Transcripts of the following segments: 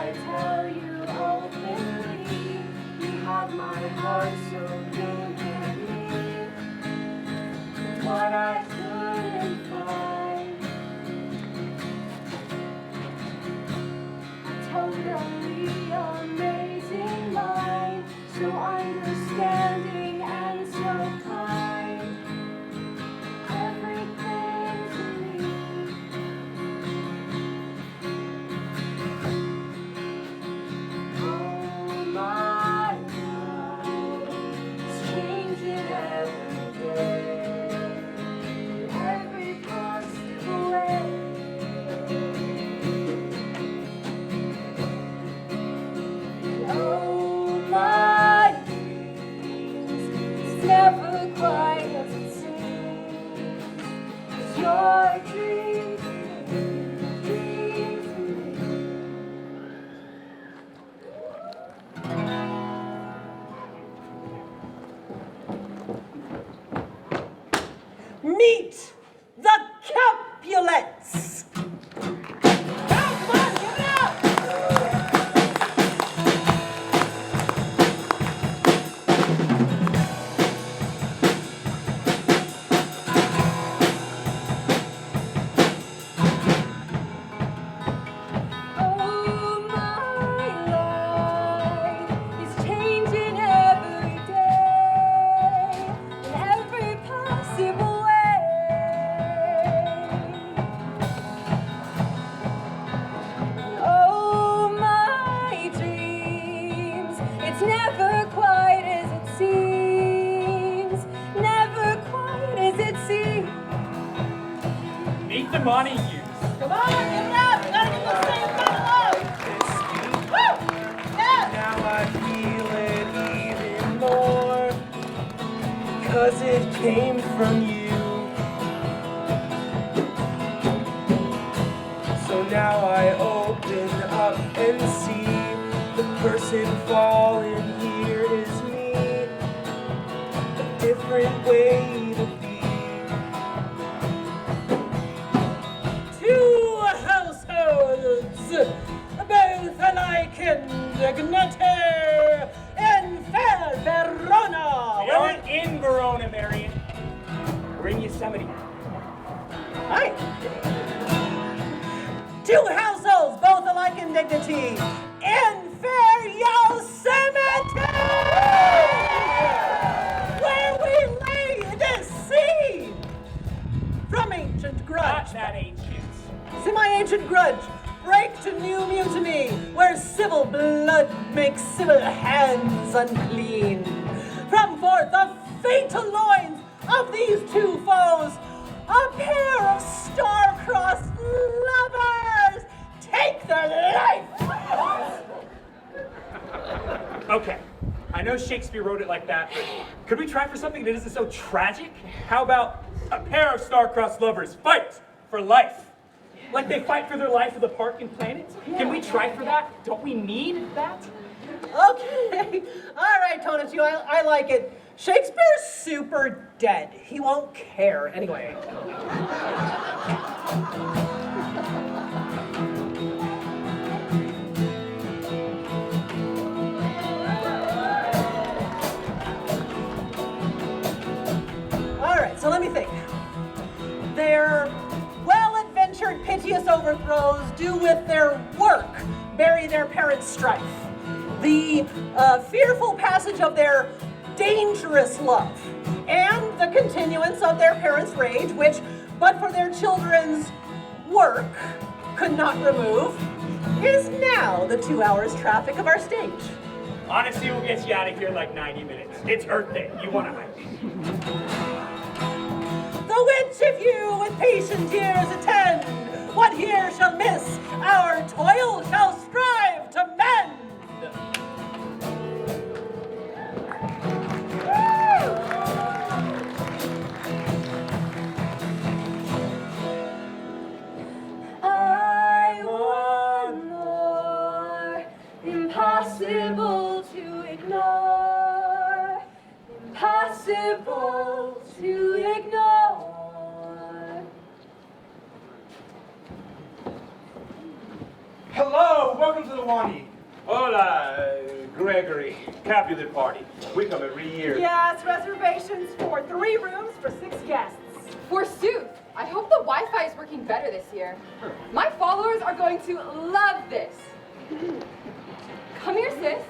I tell you openly, you had my heart so vividly. What I couldn't find, tenderly amazing mind, so understanding and so kind. Everything to me. Oh my God, it's changing every day, in every possible way. Oh my dreams, it's never quite as it seems. 'Cause your dreams, dreams Meet the Capulets! Come on, give it up! Oh my life is changing every day, in every possible way. Oh my dreams, it's never quite as it seems, never quite as it seems. Meet the Montagues. Come on, give it up! You gotta get those things down low! Woo! Yeah! Now I feel it even more, 'cause it came from you. So now I open up and see the person fallen here is me. A different way to be. Two households, both alike in dignity, in fair Verona. We aren't in Verona, Marion. We're in Yosemite. Hi. Two households, both alike in dignity, in fair Yosemite, where we lay this scene from ancient grudge. Not that ancient. Semi-ancient grudge, break to new mutiny, where civil blood makes civil hands unclean. From forth the fatal loins of these two foes, a pair of star-crossed lovers take their life. Okay, I know Shakespeare wrote it like that, but could we try for something that isn't so tragic? How about a pair of star-crossed lovers fight for life? Like they fight for their life of the park and planet? Can we try for that? Don't we need that? Okay, all right, Tonatu, I like it. Shakespeare's super dead. He won't care anyway. All right, so let me think. Their well-adventured, piteous overthrows do with their work bury their parents' strife. The fearful passage of their dangerous love, and the continuance of their parents' rage, which, but for their children's work, could not remove, is now the 2 hours traffic of our stage. Honestly, we'll get you out of here in like 90 minutes. It's Earth Day. You want to hide. The which if you with patient ears attend, what here shall miss, our toil shall strive to mend. I want more, impossible to ignore, impossible to ignore. Hello! Awani. Hola, Gregory. Capulet party. We come every year. Yes, reservations for 3 rooms for 6 guests. Forsooth, I hope the Wi-Fi is working better this year. My followers are going to love this. Come here, sis.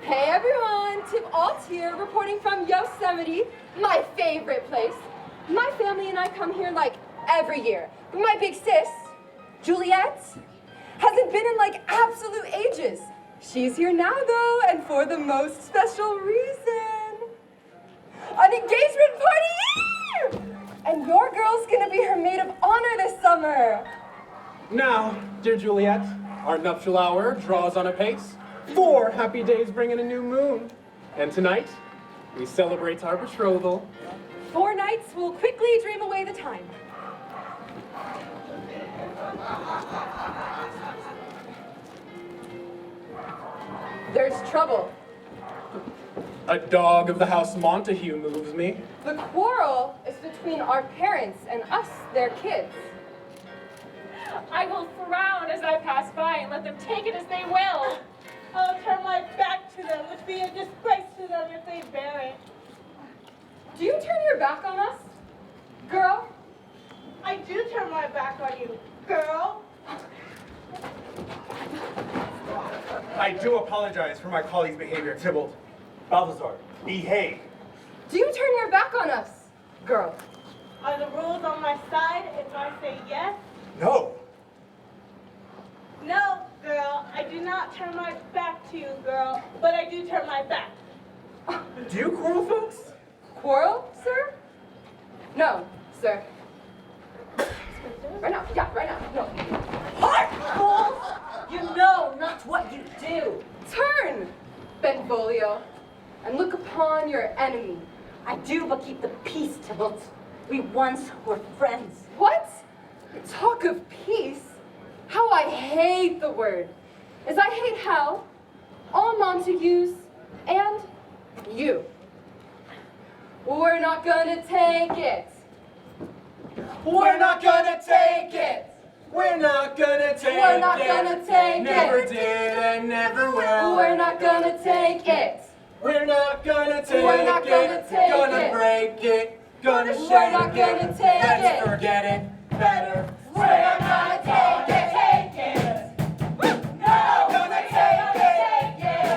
Hey everyone, Tip Alt here, reporting from Yosemite, my favorite place. My family and I come here like every year. But my big sis, Juliet, hasn't been in like absolute ages. She's here now though, and for the most special reason. An engagement party! And your girl's gonna be her maid of honor this summer. Now, dear Juliet, our nuptial hour draws on apace. 4 happy days bring in a new moon. And tonight, we celebrate our betrothal. 4 nights will quickly dream away the time. There's trouble. A dog of the house Montague moves me. The quarrel is between our parents and us, their kids. I will frown as I pass by and let them take it as they will. I'll turn my back to them, which be a disgrace to them if they bear it. Do you turn your back on us, girl? I do turn my back on you, girl. I do apologize for my colleague's behavior, Tybalt. Balthazar, behave. Do you turn your back on us, girl? Are the rules on my side if I say yes? No. No, girl, I do not turn my back to you, girl, but I do turn my back. Do you quarrel, folks? Quarrel, sir? No, sir. Right now, yeah, right now, no. Hark, fools! You know not what you do. Turn, Benvolio, and look upon your enemy. I do but keep the peace, Tybalt. We once were friends. What? Talk of peace? How I hate the word. As I hate hell, all Montagues, and you. We're not gonna take it. We're not gonna take it. We're not gonna take it. We're not gonna take Never it. did and never will. We're not gonna take it. We're not gonna take We're not gonna take Gonna it. break it. Gonna We're shake not it. gonna take Let's it. forget it. Better. We're not gonna take it. Take it. No, Gonna take take it.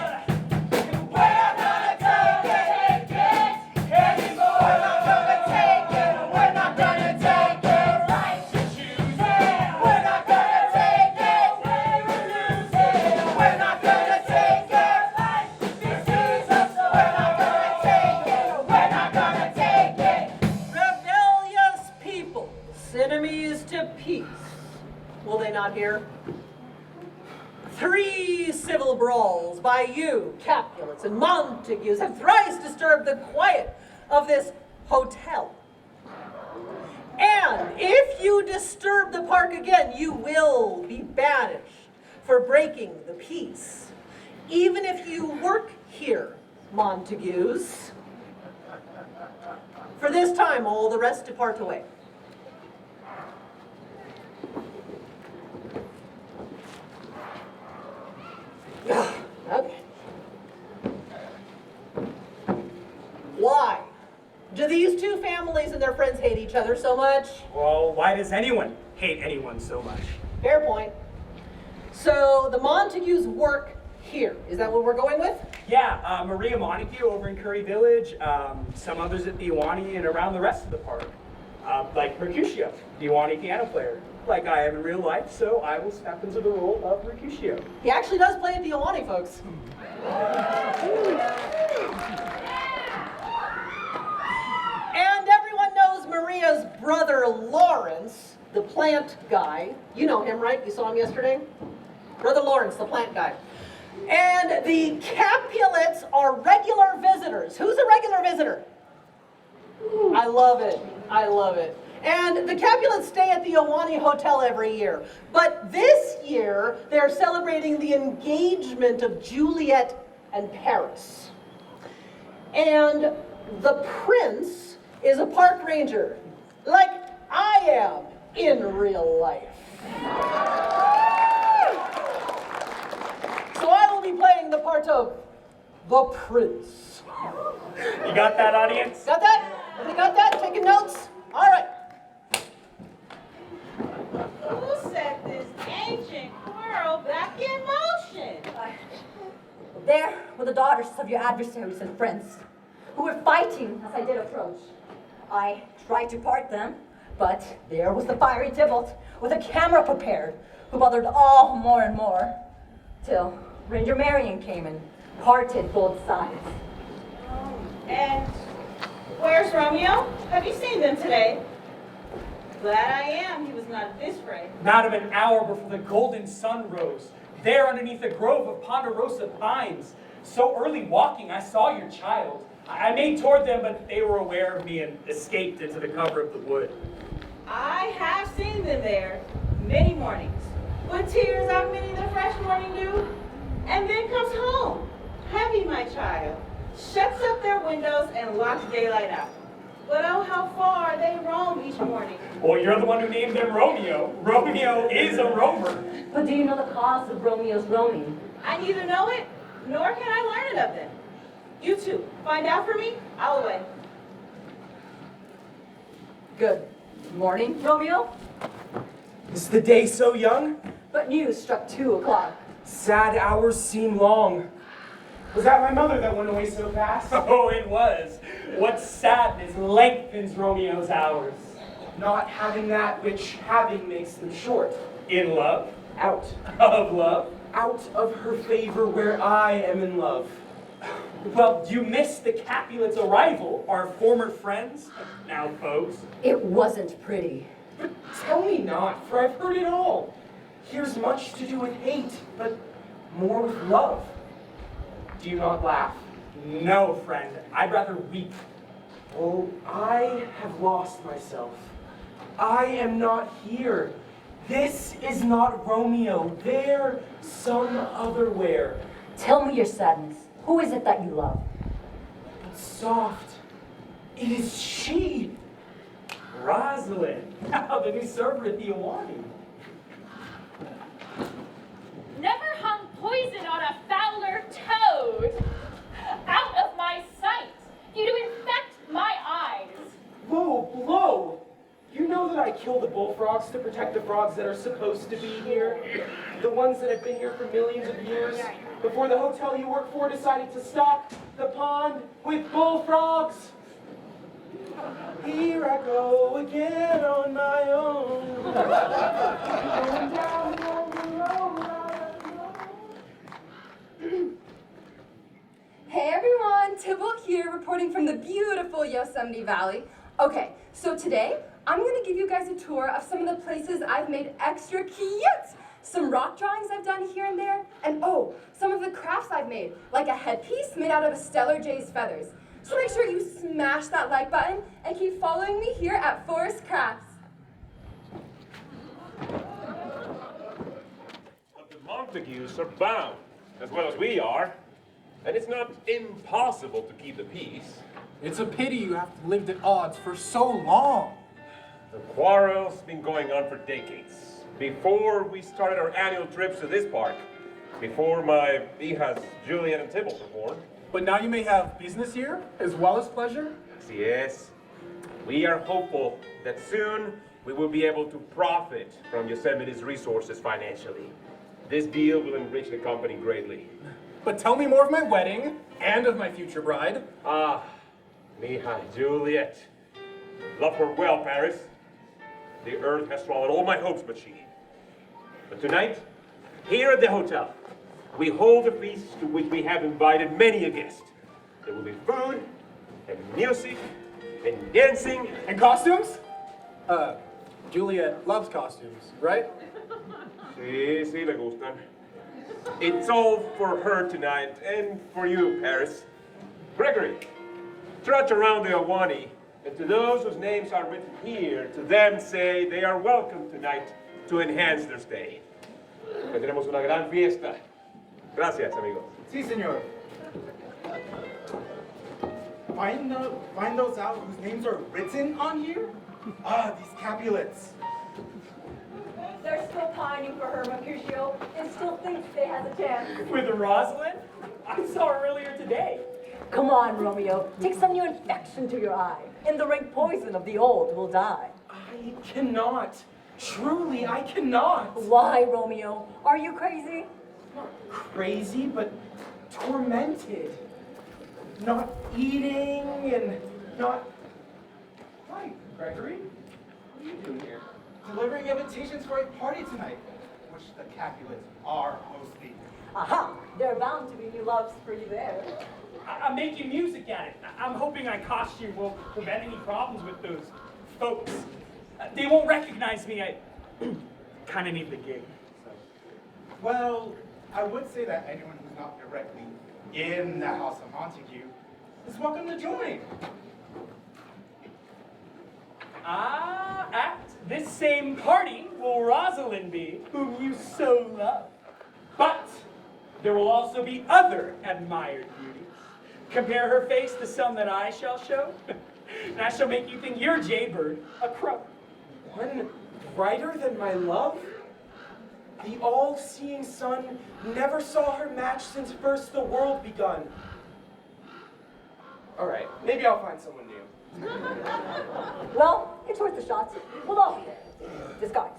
We're not gonna take it. Take it. anymore. We're not gonna take it. We're not gonna take it. Right to choose it. We're not gonna take it. We will lose it. We're not gonna take it. This is us. We're not gonna take it. We're not gonna take it. Rebellious people, enemies to peace. Will they not hear? 3 civil brawls by you, Capulets and Montagues, have thrice disturbed the quiet of this hotel. And if you disturb the park again, you will be banished for breaking the peace. Even if you work here, Montagues. For this time, all the rest depart away. Okay. Why? Do these 2 families and their friends hate each other so much? Well, why does anyone hate anyone so much? Fair point. So the Montagues work here. Is that what we're going with? Yeah, Maria Montague over in Curry Village, some others at the Iwani and around the rest of the park. Like Mercutio, the Iwani piano player, like I am in real life, so I will step into the role of Mercutio. He actually does play at the Iwani, folks. And everyone knows Maria's brother Laurence, the plant guy. You know him, right? You saw him yesterday? Brother Laurence, the plant guy. And the Capulets are regular visitors. Who's a regular visitor? I love it. I love it. And the Capulets stay at the Awani Hotel every year. But this year, they're celebrating the engagement of Juliet and Paris. And the prince is a park ranger, like I am in real life. part of the prince. You got that, audience? Got that? Everybody got that? Taking notes? All right. Who set this ancient quarrel back in motion? There were the daughters of your adversaries and friends, who were fighting as I did approach. I tried to part them, but there was the fiery Tybalt with a camera prepared, who bothered all more and more, till Ranger Marion came and parted both sides. And where's Romeo? Have you seen them today? Glad I am he was not at this fray. Madam, an hour before the golden sun rose, there underneath a grove of ponderosa pines, so early walking, I saw your child. I made toward them, but they were aware of me and escaped into the cover of the wood. I have seen them there many mornings, with tears augmenting the fresh morning dew, and then comes home, heavy, my child, shuts up their windows and locks daylight out. But oh, how far they roam each morning. Well, you're the one who named them Romeo. Romeo is a roamer. But do you know the cause of Romeo's roaming? I neither know it, nor can I learn it of them. You two, find out for me, I'll away. Good morning, Romeo. Is the day so young? But news struck 2 o'clock. Sad hours seem long. Was that my mother that went away so fast? Oh, it was. What sadness lengthens Romeo's hours. Not having that which having makes them short. In love? Out. Of love? Out of her favor where I am in love. Well, you missed the Capulets' arrival, our former friends, now foes. It wasn't pretty. But tell me not, for I've heard it all. Here's much to do with hate, but more with love. Do you not laugh? No, friend. I'd rather weep. Oh, I have lost myself. I am not here. This is not Romeo. There, some otherwhere. Tell me your sadness. Who is it that you love? But soft, it is she. Rosalind, the new server at the Awani. Never hung poison on a fouler toad. Out of my sight. You do infect my eyes. Whoa, blow! You know that I kill the bullfrogs to protect the frogs that are supposed to be here? The ones that have been here for millions of years? Before the hotel you work for decided to stock the pond with bullfrogs? Here I go again on my own. Going down the road I know. Hey everyone, Tybalt here, reporting from the beautiful Yosemite Valley. Okay, so today I'm gonna give you guys a tour of some of the places I've made extra cute. Some rock drawings I've done here and there, and oh, some of the crafts I've made, like a headpiece made out of a stellar jay's feathers. So make sure you smash that like button and keep following me here at Forest Crafts. But the Montagues are bound, as well as we are, and it's not impossible to keep the peace. It's a pity you have lived at odds for so long. The quarrel's been going on for decades. Before we started our annual trips to this park, before my hijas Juliet and Tybalt were born. But now you may have business here, as well as pleasure? Yes, we are hopeful that soon we will be able to profit from Yosemite's resources financially. This deal will enrich the company greatly. But tell me more of my wedding, and of my future bride. Ah, mija Juliet. Love her well, Paris. The earth has swallowed all my hopes but she. But tonight, here at the hotel, we hold a feast to which we have invited many a guest. There will be food, and music, and dancing. And costumes? Juliet loves costumes, right? Sí, sí, le gustan. It's all for her tonight, and for you, Paris. Gregory, trudge around the Awani, and to those whose names are written here, to them say they are welcome tonight to enhance their stay. Tendremos una gran fiesta. Gracias, amigos. Sí, señor. Find those out whose names are written on here? Ah, these Capulets. They're still pining for her, Mercutio. still thinks they has a chance. With Rosalind? I saw her earlier today. Come on, Romeo. Take some new infection to your eye. In the rank poison of the old will die. I cannot. Truly, I cannot. Why, Romeo? Are you crazy? Not crazy, but tormented. Not eating and not... Hi, Gregory. What are you doing here? Delivering invitations for a party tonight, which the Capulets are hosting. Aha! There are bound to be new loves for you there. I'm making music at it. I'm hoping my costume will prevent any problems with those folks. They won't recognize me. I kind of need the gig. So. Well, I would say that anyone who's not directly in the House of Montague is welcome to join. At this same party will Rosalind be, whom you so love. But there will also be other admired beauties. Compare her face to some that I shall show, and I shall make you think your jaybird a crow. One brighter than my love? The all-seeing sun never saw her match since first the world begun. All right, maybe I'll find someone new. Well, it's worth a shot. We'll all be there. Disguise.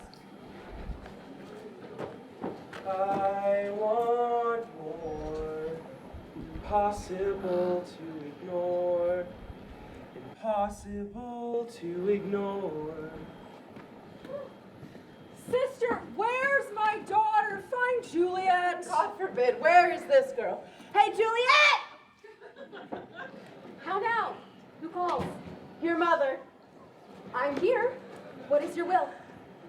I want more. Impossible to ignore. Impossible to ignore. Sister, where's my daughter? Find Juliet. God forbid. Where is this girl? Hey, Juliet! How now? Who calls? Your mother. I'm here. What is your will?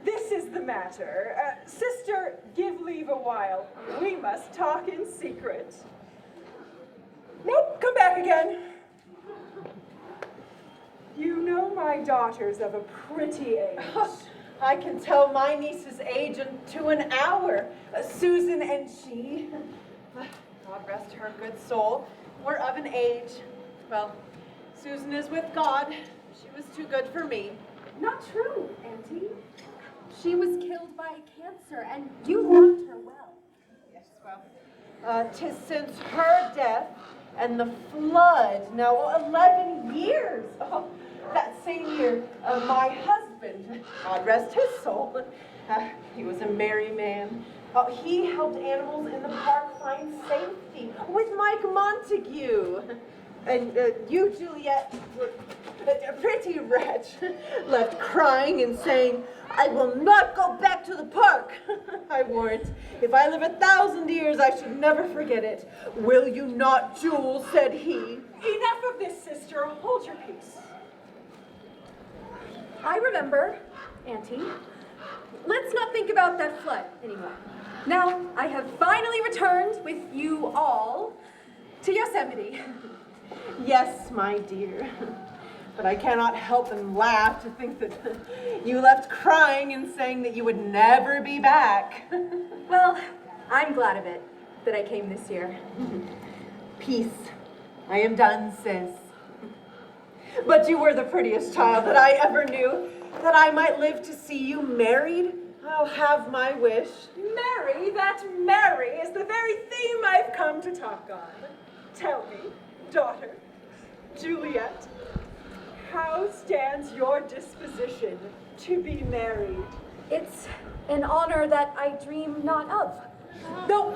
This is the matter. Sister, give leave a while. We must talk in secret. Nope, come back again. You know my daughter's of a pretty age. I can tell my niece's age to an hour. Susan and she, God rest her good soul, were of an age. Well, Susan is with God. She was too good for me. Not true, Auntie. She was killed by cancer, and you loved her well. Yes, well, 'tis since her death and the flood, now 11 years. Oh, that same year, my husband, God rest his soul, he was a merry man. He helped animals in the park find safety with Mike Montague. And you, Juliet, were a pretty wretch, left crying and saying, I will not go back to the park. I warrant, if I live 1,000 years, I should never forget it. Will you not, Jules, said he. Enough of this, sister. Hold your peace. I remember, Auntie. Let's not think about that flood anymore. Now, I have finally returned with you all to Yosemite. Yes, my dear. But I cannot help and laugh to think that you left crying and saying that you would never be back. Well, I'm glad of it, that I came this year. Peace. I am done, sis. But you were the prettiest child that I ever knew. That I might live to see you married, I'll have my wish. Marry? That marry is the very theme I've come to talk on. Tell me, daughter, Juliet, how stands your disposition to be married? It's an honor that I dream not of. Though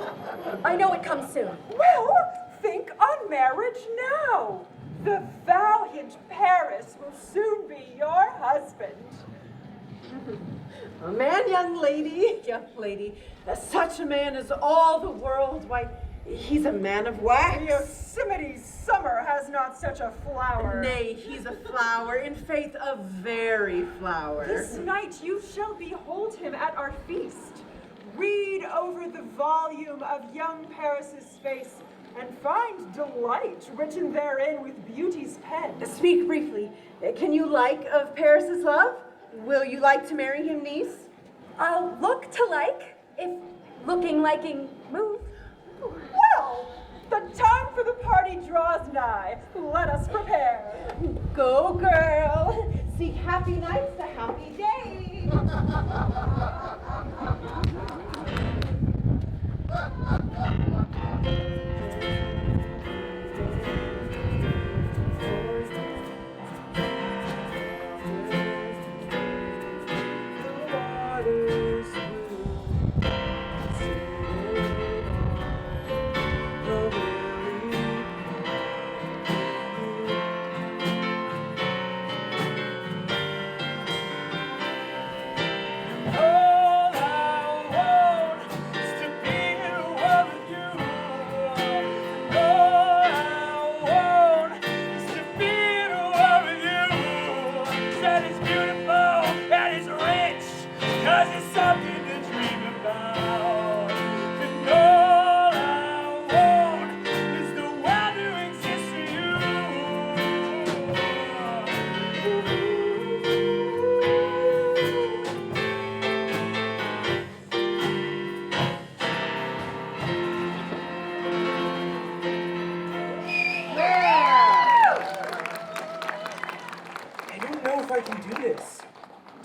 I know it comes soon. Well, think on marriage now. The valiant Paris will soon be your husband. A man, young lady, such a man as all the world, why, he's a man of wax. Yosemite's summer has not such a flower. Nay, he's a flower, in faith a very flower. This night you shall behold him at our feast. Read over the volume of young Paris's face and find delight written therein with beauty's pen. Speak briefly. Can you like of Paris's love? Will you like to marry him, niece? I'll look to like, if looking liking move. Well, the time for the party draws nigh. Let us prepare. Go, girl. Seek happy nights to happy days.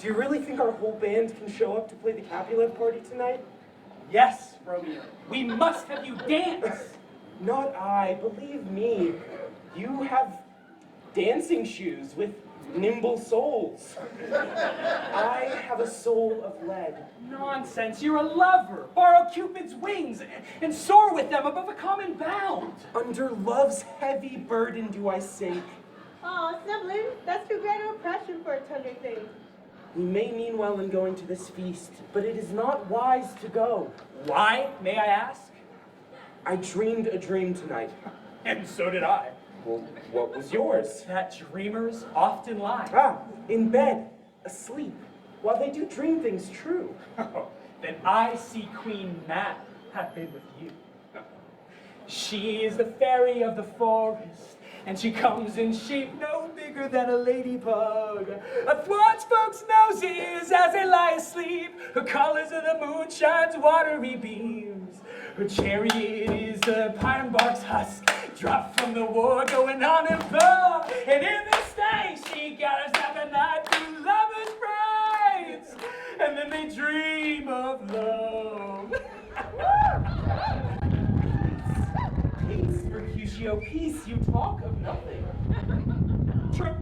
Do you really think our whole band can show up to play the Capulet party tonight? Yes, Romeo. We must have you dance. Not I, believe me. You have dancing shoes with nimble soles. I have a soul of lead. Nonsense. You're a lover. Borrow Cupid's wings and soar with them above a common bound. Under love's heavy burden do I sink. Oh, sibling, that's too great a oppression for a tender thing. We may mean well in going to this feast, but it is not wise to go. Why, may I ask? I dreamed a dream tonight. And so did I. Well, what was yours? That dreamers often lie. Ah, in bed, asleep, while they do dream things true. Then I see Queen Mab have been with you. She is the fairy of the forest, and she comes in shape no bigger than a ladybug. Athwart folks' noses as they lie asleep. Her colors of the moon shines watery beams. Her chariot is the pine bark's husk, dropped from the war going on above. And in the sky she gathers up a night through lovers' braids, and then they dream of love. Peace, Mercutio, peace, you talk of nothing. True.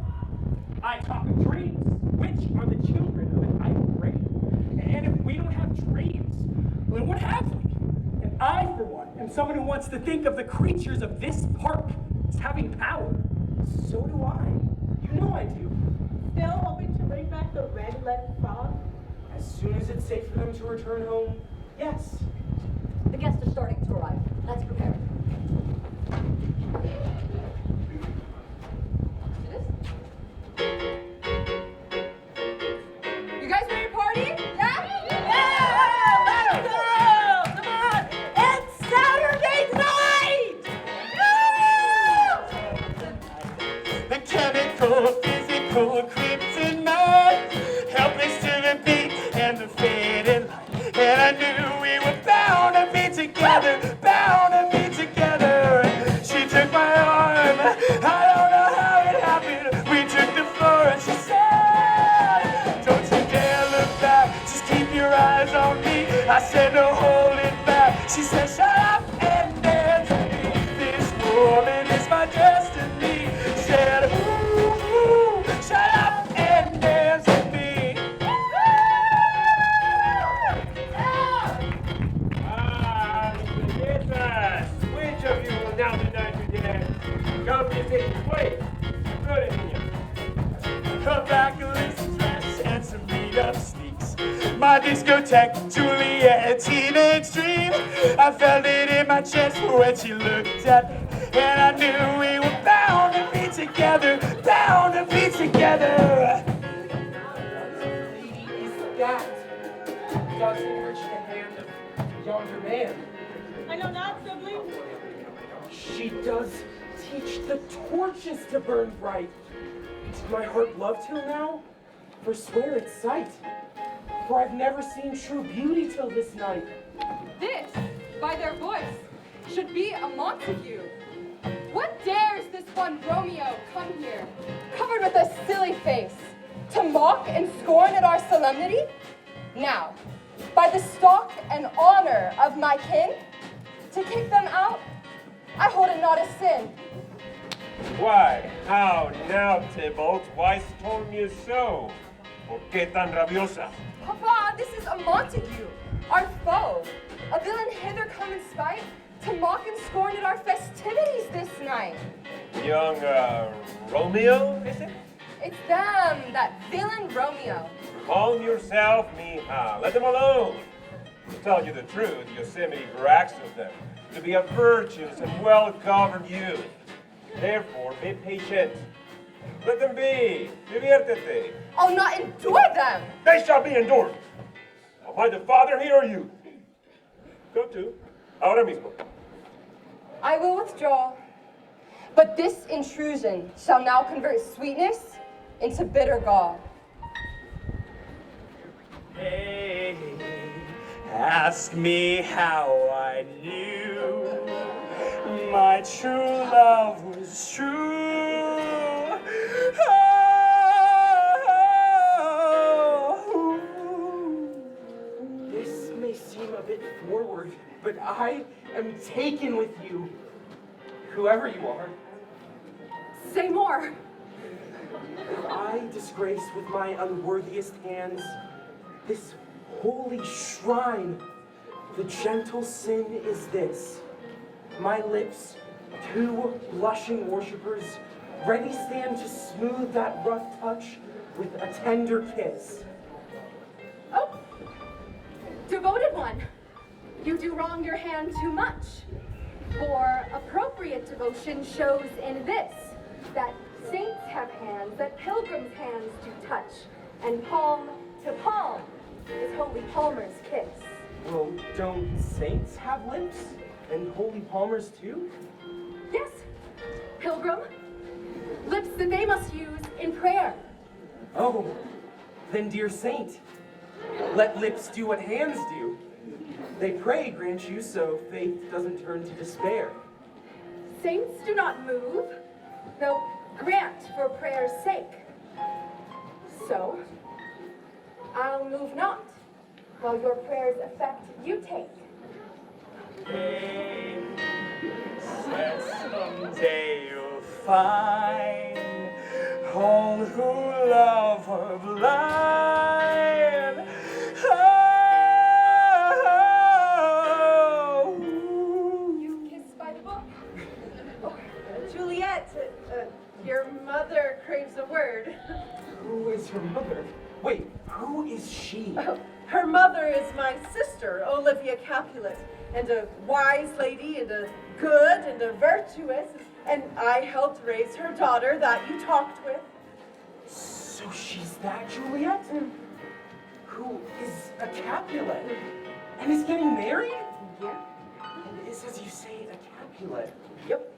I talk of dreams, which are the children of an idle brain. And if we don't have dreams, then what have we? And I, for one, am someone who wants to think of the creatures of this park as having power. So do I. You know I do. Still hoping to bring back the red-legged frog? As soon as it's safe for them to return home, yes. The guests are starting to arrive. Let's prepare. You guys ready to party? Yeah? Let's go! Come on! It's Saturday night! The chemical, physical kryptonite, helpless to the beat and the faded light. And I knew we were bound to be together, bound to be together. She took my arm, I don't know how it happened. We took the floor and she said, don't you dare look back, just keep your eyes on me. I said, no, hold it back. She said, shut up and dance with me. This woman is my destiny. Said, ooh, shut up and dance with me. Ah, Mr. Which of you will now deny me dinner? Come to take your place. Good in you. Her backless dress and some beat-up sneaks. My discotheque, Juliet, a teenage dream. I felt it in my chest when she looked at me. And I knew we were bound to be together, bound to be together. Lady is that? Doesn't reach the hand of yonder man. I know not, sibling. She does teach the torches to burn bright. Did my heart love till now? Forswear its sight. For I've never seen true beauty till this night. This, by their voice, should be a Montague. What dares this one Romeo come here, covered with a silly face, to mock and scorn at our solemnity? Now, by the stock and honor of my kin, to kick them out, I hold it not a sin. Why, how now, Tybalt? Why storm you so? ¿Por qué tan rabiosa? Papa, this is a Montague, our foe, a villain hither come in spite, to mock and scorn at our festivities this night. Young, Romeo, is it? It's them, that villain Romeo. Calm yourself, mija. Let them alone. To tell you the truth, Yosemite brags of them to be a virtuous and well-governed youth. Therefore, be patient. Let them be. Diviértete. I'll not endure them. They shall be endured. Now, by the Father, here are you. Go to. Ahora mismo. I will withdraw, but this intrusion shall now convert sweetness into bitter gall. Hey, ask me how I knew my true love was true. Oh, forward, but I am taken with you, whoever you are. Say more. If I disgrace with my unworthiest hands this holy shrine, the gentle sin is this. My lips, two blushing worshippers, ready stand to smooth that rough touch with a tender kiss. Oh, devoted one, you do wrong your hand too much. For appropriate devotion shows in this, that saints have hands that pilgrims' hands do touch, and palm to palm is holy Palmer's kiss. Well, don't saints have lips? And holy palmers too? Yes, pilgrim, lips that they must use in prayer. Oh, then dear saint, let lips do what hands do. They pray, grant you, so faith doesn't turn to despair. Saints do not move, though grant for prayer's sake. So, I'll move not, while your prayer's effect you take. Someday you'll find all who love are blind. Oh. You kissed by the book. Juliet, your mother craves a word. Who is your mother? Wait, who is she? Her mother is my sister, Olivia Capulet, and a wise lady, and a good, and a virtuous, and I helped raise her daughter that you talked with. So she's that Juliet? Who is a Capulet? And is getting married? Yeah. And is, as you say, a Capulet. Yep.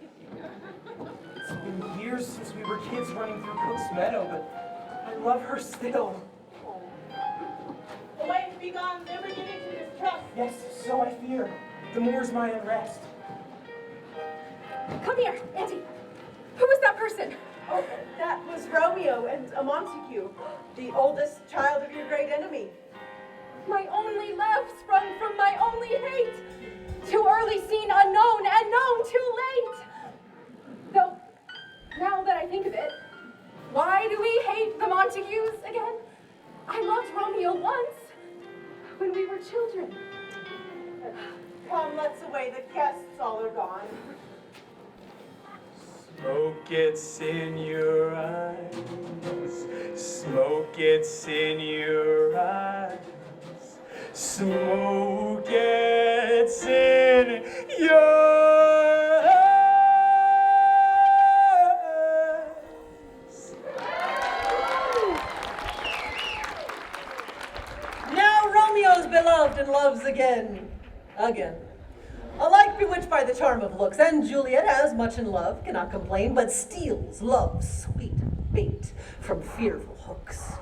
It's been years since we were kids running through Cook's Meadow, but I love her still. Away, be gone, never get into this trust. Yes, so I fear. The more's my unrest. Come here, Auntie. Who is that person? Oh, that was Romeo and a Montague, the oldest child of your great enemy. My only love sprung from my only hate. Too early seen unknown, and known too late. Though, now that I think of it, why do we hate the Montagues again? I loved Romeo once, when we were children. Come, let's away, the guests all are gone. Smoke gets in your eyes. Smoke gets in your eyes. Smoke gets in your eyes. Now Romeo's beloved and loves again. Alike bewitched by the charm of looks, and Juliet, as much in love, cannot complain, but steals love's sweet bait from fearful hooks.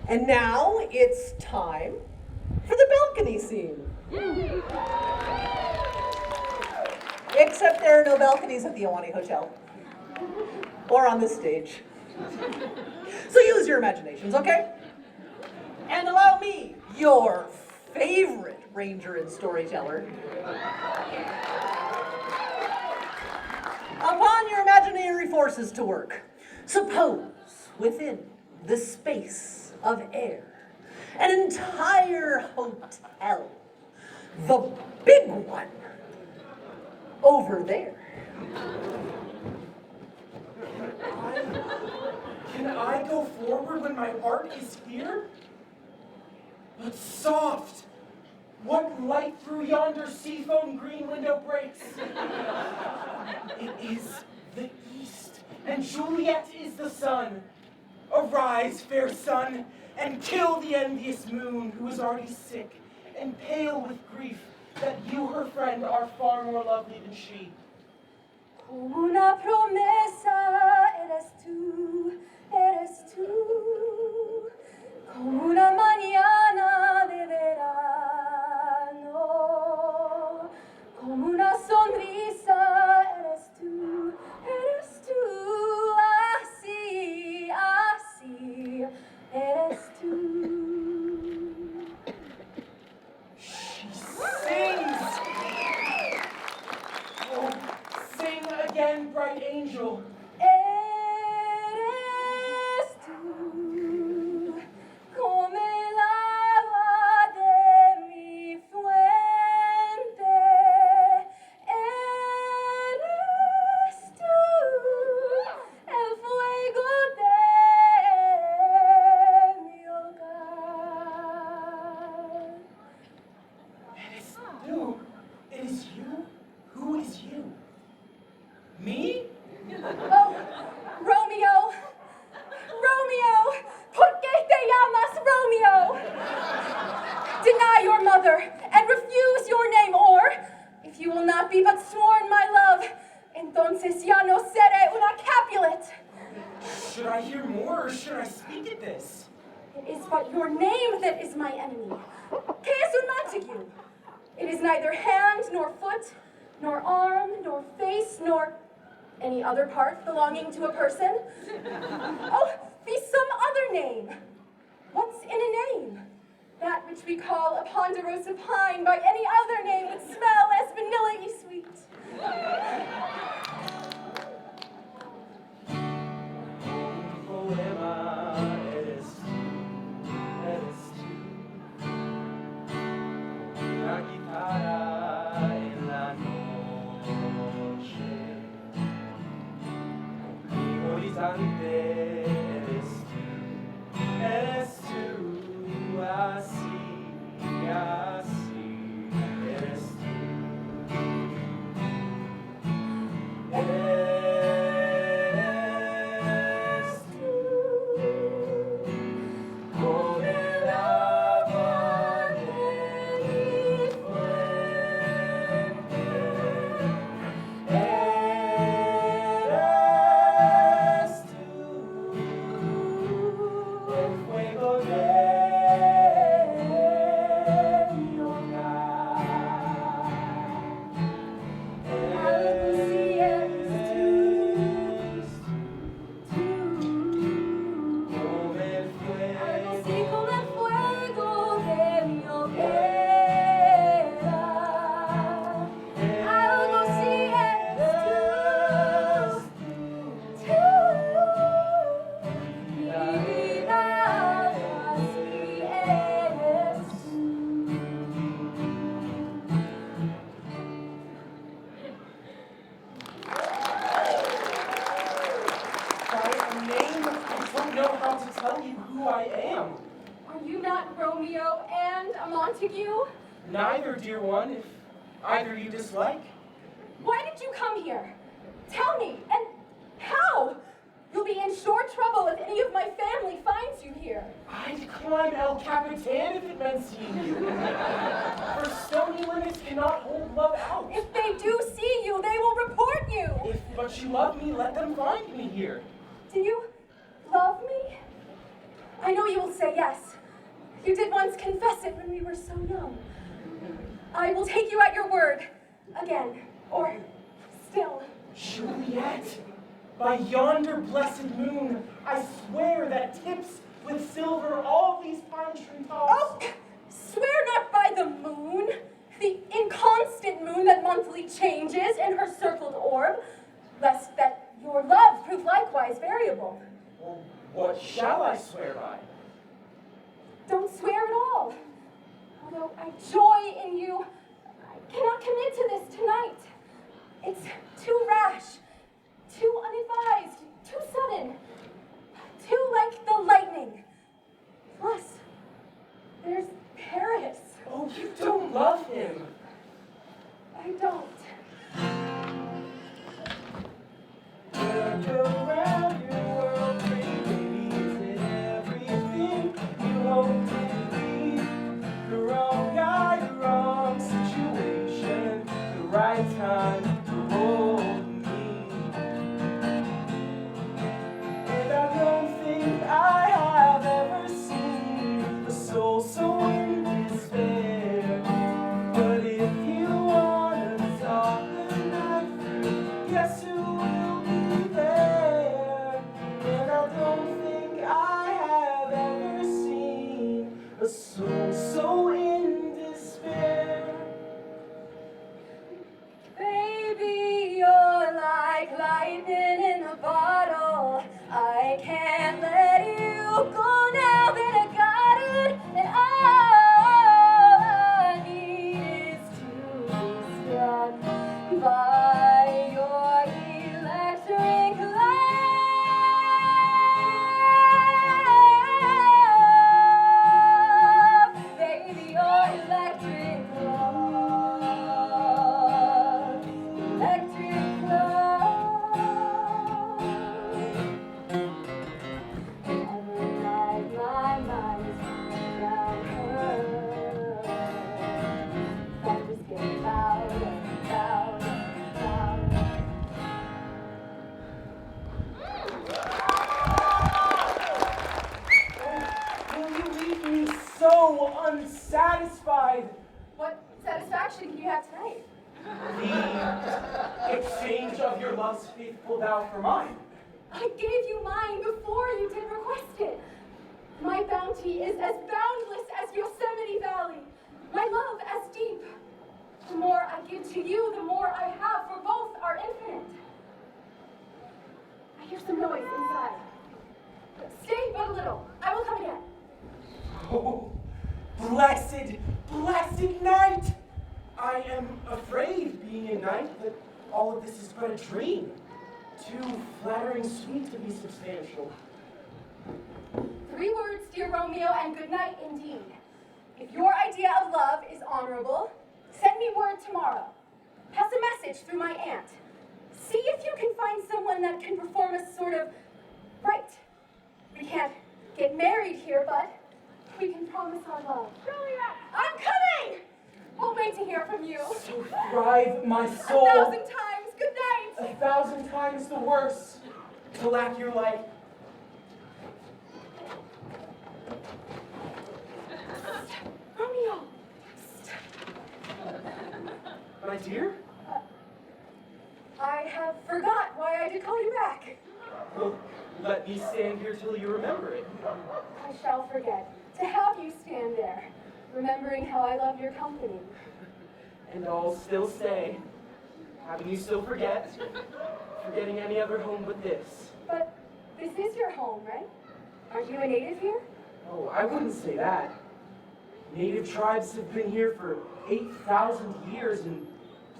And now it's time for the balcony scene. Except there are no balconies at the Awani Hotel. Or on this stage. So use your imaginations, okay? And allow me, your favorite ranger and storyteller, upon your imaginary forces to work. Suppose within the space of air, an entire hotel, the big one, over there. Can I go forward when my heart is here? But soft! What light through yonder seafoam green window breaks? It is the east, and Juliet is the sun. Arise, fair sun, and kill the envious moon, who is already sick and pale with grief that you, her friend, are far more lovely than she. Como una promesa eres tú, como una mañana de verano, como una sonrisa eres tú, así, así, eres tú. She sings! by your mother and refuse your name, or if you will not be but sworn my love, entonces ya no seré una Capulet. Should I hear more, or should I speak at this? It is but your name that is my enemy. Que es un Montague? It is neither hand, nor foot, nor arm, nor face, nor any other part belonging to a person. Oh, be some other name. What's in a name? That which we call a ponderosa pine by any other name would smell as vanilla-y sweet. Eres tú, así, eres tú. Eres tú, con el agua de mi fuente. Eres tú, el fuego de mi hogar. Are you not Romeo and a Montague? Neither, dear one, if either you dislike. Why did you come here? Tell me, and how? You'll be in sore trouble if any of my family finds you here. I'd climb El Capitan if it meant seeing you. For stony limits cannot hold love out. If they do see you, they will report you. If but you love me, let them find me here. Do you love me? I know you will say yes. You did once confess it when we were so young. I will take you at your word. Again. Or still. Juliet, by yonder blessed moon, I swear that tips with silver all these pine tree tops. Oh, swear not by the moon, the inconstant moon that monthly changes in her circled orb, lest that your love prove likewise variable. Well, what shall I swear by? Don't swear at all. Although I joy in you, I cannot commit to this tonight. It's too rash, too unadvised, too sudden, too like the lightning. Plus, there's Paris. Oh, you don't love him. I don't. Look around your world, pretty baby, is it everything you hope to be? The wrong guy, the wrong situation, the right time to hold me. And I don't think I have ever seen a soul so in despair. But if you wanna talk the night through, guess who will be there? And I don't think I have ever seen a soul so in despair. Baby, you're like lightning in a bottle. I can't let you go now that I got it. And all I need is to be struck by your electric love. so unsatisfied. What satisfaction can you have tonight? The exchange of your love's faithful vow for mine. I gave you mine before you did request it. My bounty is as boundless as Yosemite Valley. My love as deep. The more I give to you, the more I have, for both are infinite. I hear some noise inside. Stay but a little. I will come again. Oh, blessed, blessed night! I am afraid, being a knight, that all of this is but a dream. Too flattering sweet to be substantial. 3 words, dear Romeo, and good night indeed. If your idea of love is honorable, send me word tomorrow. Pass a message through my aunt. See if you can find someone that can perform a sort of rite. We can't get married here, but we can promise our love. Juliet! I'm coming! I'll wait to hear from you. So thrive my soul. 1,000 times good night! 1,000 times the worse to lack your light. Romeo! My dear? I have forgot why I did call you back. Well, let me stand here till you remember it. I shall forget. To have you stand there, remembering how I love your company. And I'll still stay, having you still forget, forgetting any other home but this. But this is your home, right? Aren't you a native here? Oh, I wouldn't say that. Native tribes have been here for 8,000 years, and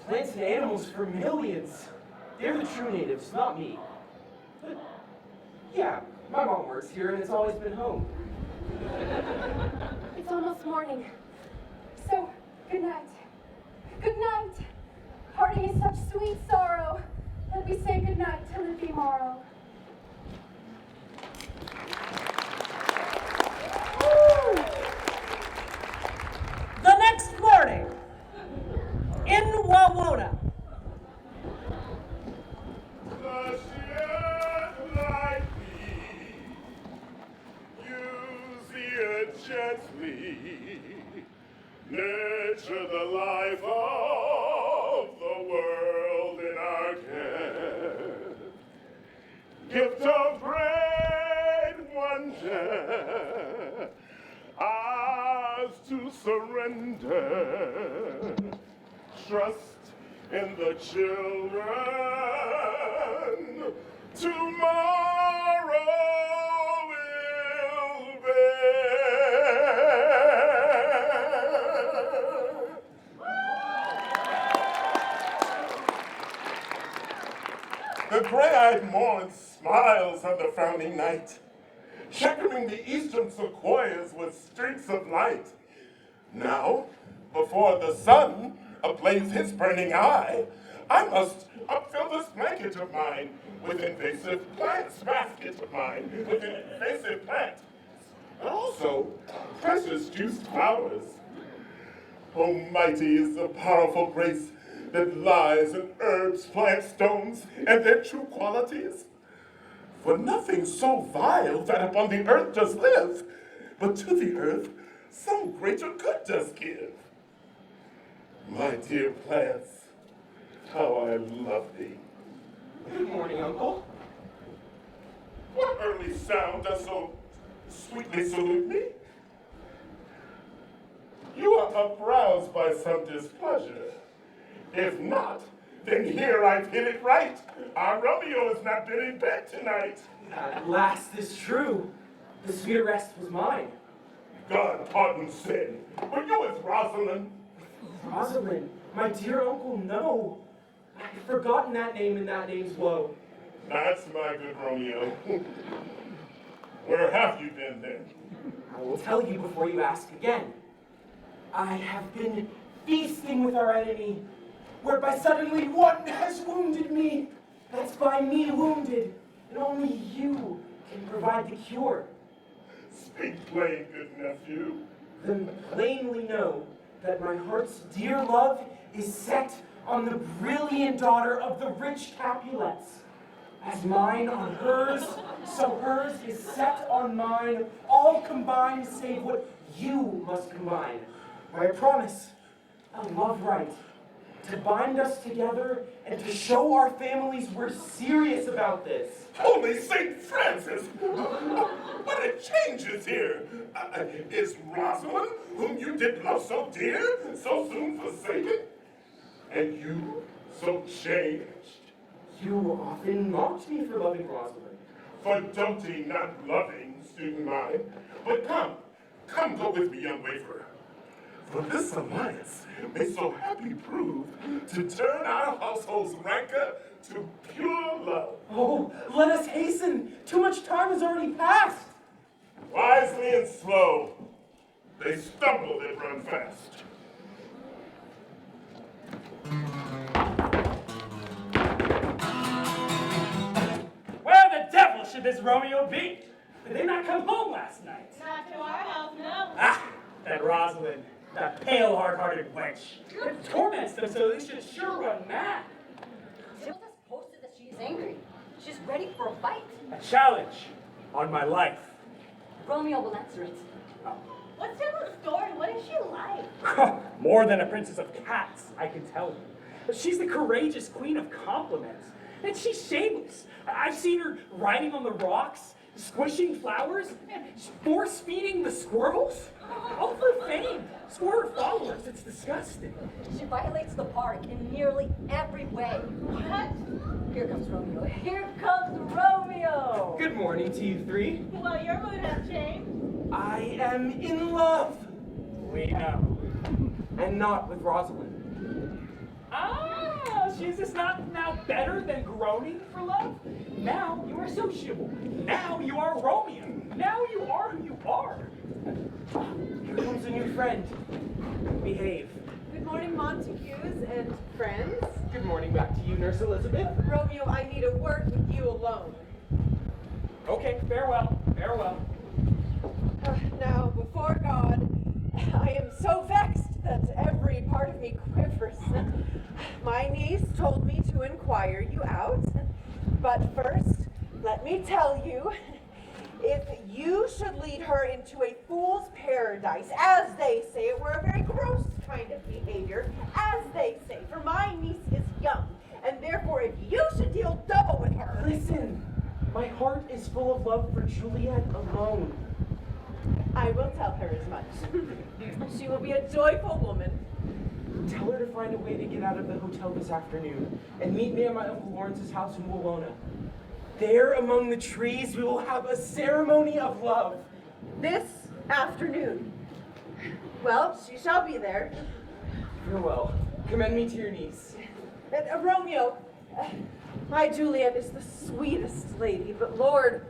plants and animals for millions. They're the true natives, not me. But, yeah, my mom works here, and it's always been home. It's almost morning. So, good night. Good night. Parting is such sweet sorrow that we say good night till it be morrow. The next morning, in Wawona. Gently nurture the life of the world in our care. Gift of great wonder, ours to surrender. Trust in the children. Tomorrow will bear. The gray-eyed morn smiles on the frowning night, checkering the eastern sequoias with streaks of light. Now, before the sun ablaze his burning eye, I must upfill this blanket of mine with invasive plants, basket of mine with invasive plants, and also precious juiced flowers. Oh, mighty is the powerful grace that lies in herbs, plant stones, and their true qualities. For nothing so vile that upon the earth does live, but to the earth some greater good does give. My dear plants, how I love thee. Good morning, Uncle. What early sound does so sweetly salute me? You are uproused by some displeasure. If not, then here I've hit it right. Our Romeo has not been in bed tonight. At last is true. The sweet rest was mine. God pardon sin. Were you with Rosalind? Rosalind, my dear uncle, no. I've forgotten that name and that name's woe. That's my good Romeo. Where have you been then? I will tell you before you ask again. I have been feasting with our enemy, whereby suddenly one has wounded me. That's by me wounded, and only you can provide the cure. Speak plain, good nephew. Then plainly know that my heart's dear love is set on the brilliant daughter of the rich Capulets. As mine on hers, so hers is set on mine, all combined save what you must combine. I promise, a love rite, to bind us together and to show our families we're serious about this. Holy St. Francis! What a change is here! Is Rosalind, whom you did love so dear, so soon forsaken? And you, so changed? You often mocked me for loving Rosalind. For doting, not loving, student mine. But come go with me, young waverer. For this alliance may so happily prove to turn our household's rancor to pure love. Oh, let us hasten. Too much time has already passed. Wisely and slow, they stumble that run fast. Where the devil should this Romeo be? Did they not come home last night? Not to our house, no. Ah, that Rosalind, that pale, hard-hearted wench. It torments them so they should sure run mad. Jill just posted that she is angry. She's ready for a fight. A challenge on my life. Romeo will answer it. What's Jill's story? What is she like? More than a princess of cats, I can tell you. But she's the courageous queen of compliments. And she's shameless. I've seen her riding on the rocks, squishing flowers, and force-feeding the squirrels. All for fame. Squirrel followers, it's disgusting. She violates the park in nearly every way. What? Here comes Romeo. Here comes Romeo! Good morning to you three. Well, your mood has changed. I am in love, We know. and not with Rosalind. Ah, is this not now better than groaning for love? Now you are sociable. Now you are Romeo. Now you are who you are. Here comes a new friend. Behave. Good morning, Montagues and friends. Good morning back to you, Nurse Elizabeth. Romeo, I need a word with you alone. Okay, farewell, farewell. Now, before God, I am so vexed that every part of me quivers. My niece told me to inquire you out, but first, let me tell you, if you should lead her into a fool's paradise, as they say, it were a very gross kind of behavior, as they say, for my niece is young, and therefore if you should deal double with her. Listen, my heart is full of love for Juliet alone. I will tell her as much. She will be a joyful woman. Tell her to find a way to get out of the hotel this afternoon and meet me at my Uncle Lawrence's house in Wawona. There among the trees, we will have a ceremony of love. This afternoon. Well, she shall be there. Farewell. Commend me to your niece. Romeo, my Juliet is the sweetest lady, but Lord,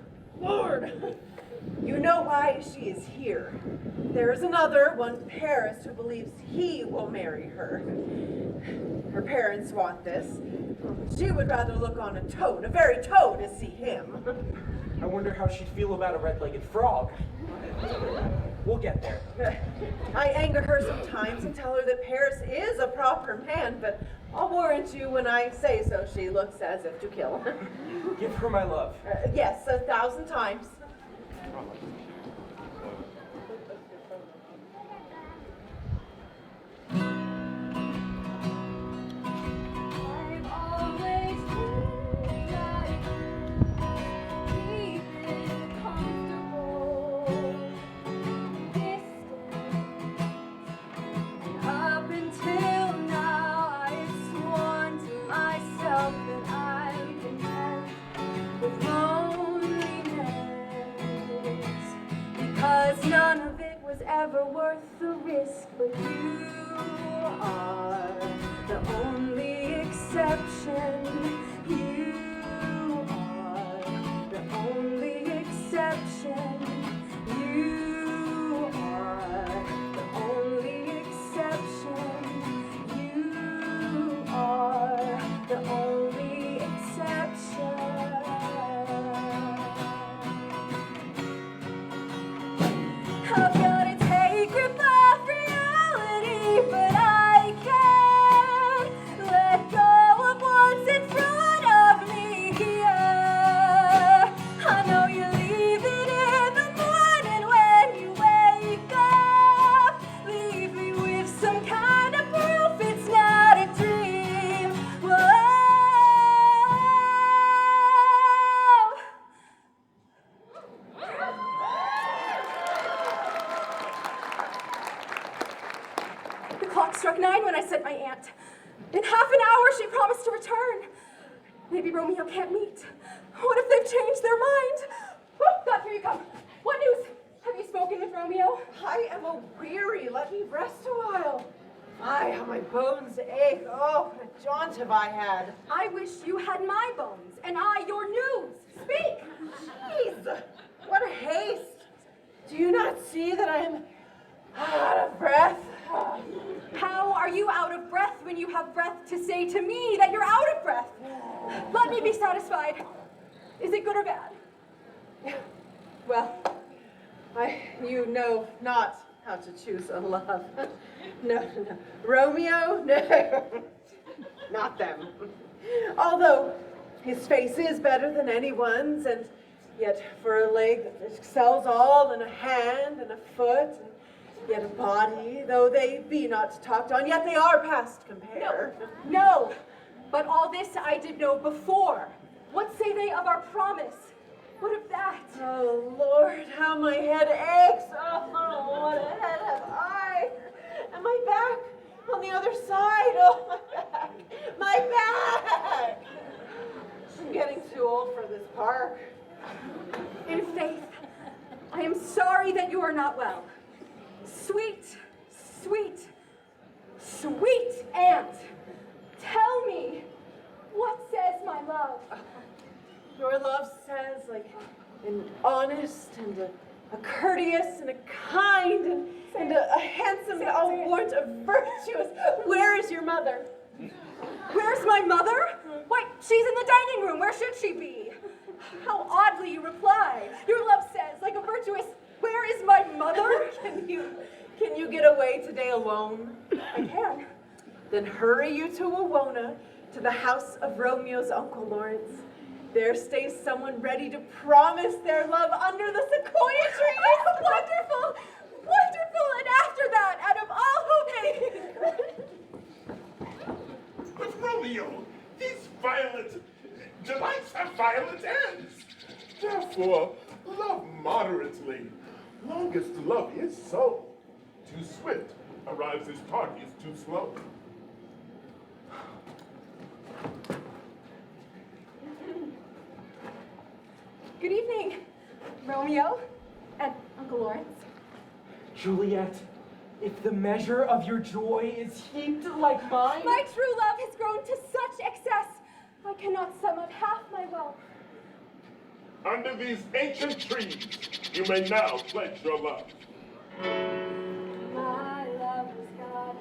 you know why she is here. There is another, one Paris, who believes he will marry her. Her parents want this. She would rather look on a toad, a very toad, to see him. I wonder how she'd feel about a red-legged frog. We'll get there. I anger her sometimes and tell her that Paris is a proper man, but I'll warrant you when I say so, she looks as if to kill. Give her my love. Yes, 1,000 times. I've always lived like keep it comfortable distance. And up until now, I've sworn to myself that I'm content with loneliness, because none of it was ever worth the risk. But you are the only exception. You are the only exception. You are the only exception. You are the only exception. I've gotta take grip of reality, but I can't let go of what's in clock struck 9 when I sent my aunt. In half an hour, she promised to return. Maybe Romeo can't meet. What if they've changed their mind? Oh, God, here you come. What news? Have you spoken with Romeo? I am a-weary. Let me rest a while. Aye, how my bones ache. Oh, what a jaunt have I had. I wish you had my bones, and I your news. Speak! Jeez, what a haste. Do you not see that I am out of breath? How are you out of breath when you have breath to say to me that you're out of breath? Let me be satisfied. Is it good or bad? Well, you know not how to choose a love. No. Romeo? No. Not them. Although his face is better than anyone's, and yet for a leg that excels all, and a hand, and a foot, and yet a body, though they be not talked on, yet they are past compare. No, but all this I did know before. What say they of our promise? What of that? Oh, Lord, how my head aches. Oh, what a head have I. And my back on the other side. Oh, my back. My back. I'm getting too old for this park. In faith, I am sorry that you are not well. Sweet aunt, tell me, what says my love? Your love says, like, an honest and a courteous and a kind and a handsome and a warrant of virtuous. Where is your mother? Where's my mother? Why, she's in the dining room. Where should she be? How oddly you reply. Your love says, like a virtuous, where is my mother? Can you get away today alone? I can. Then hurry you to Wawona, to the house of Romeo's uncle Laurence. There stays someone ready to promise their love under the sequoia tree. Oh, wonderful! Wonderful! And after that, out of all hoping. But Romeo, these violet delights have violent ends. Therefore, love moderately. Longest love is so. Too swift arrives his party is too slow. Good evening, Romeo and Uncle Laurence. Juliet, if the measure of your joy is heaped like mine... My true love has grown to such excess, I cannot sum up half my wealth. Under these ancient trees, you may now pledge your love. My love was God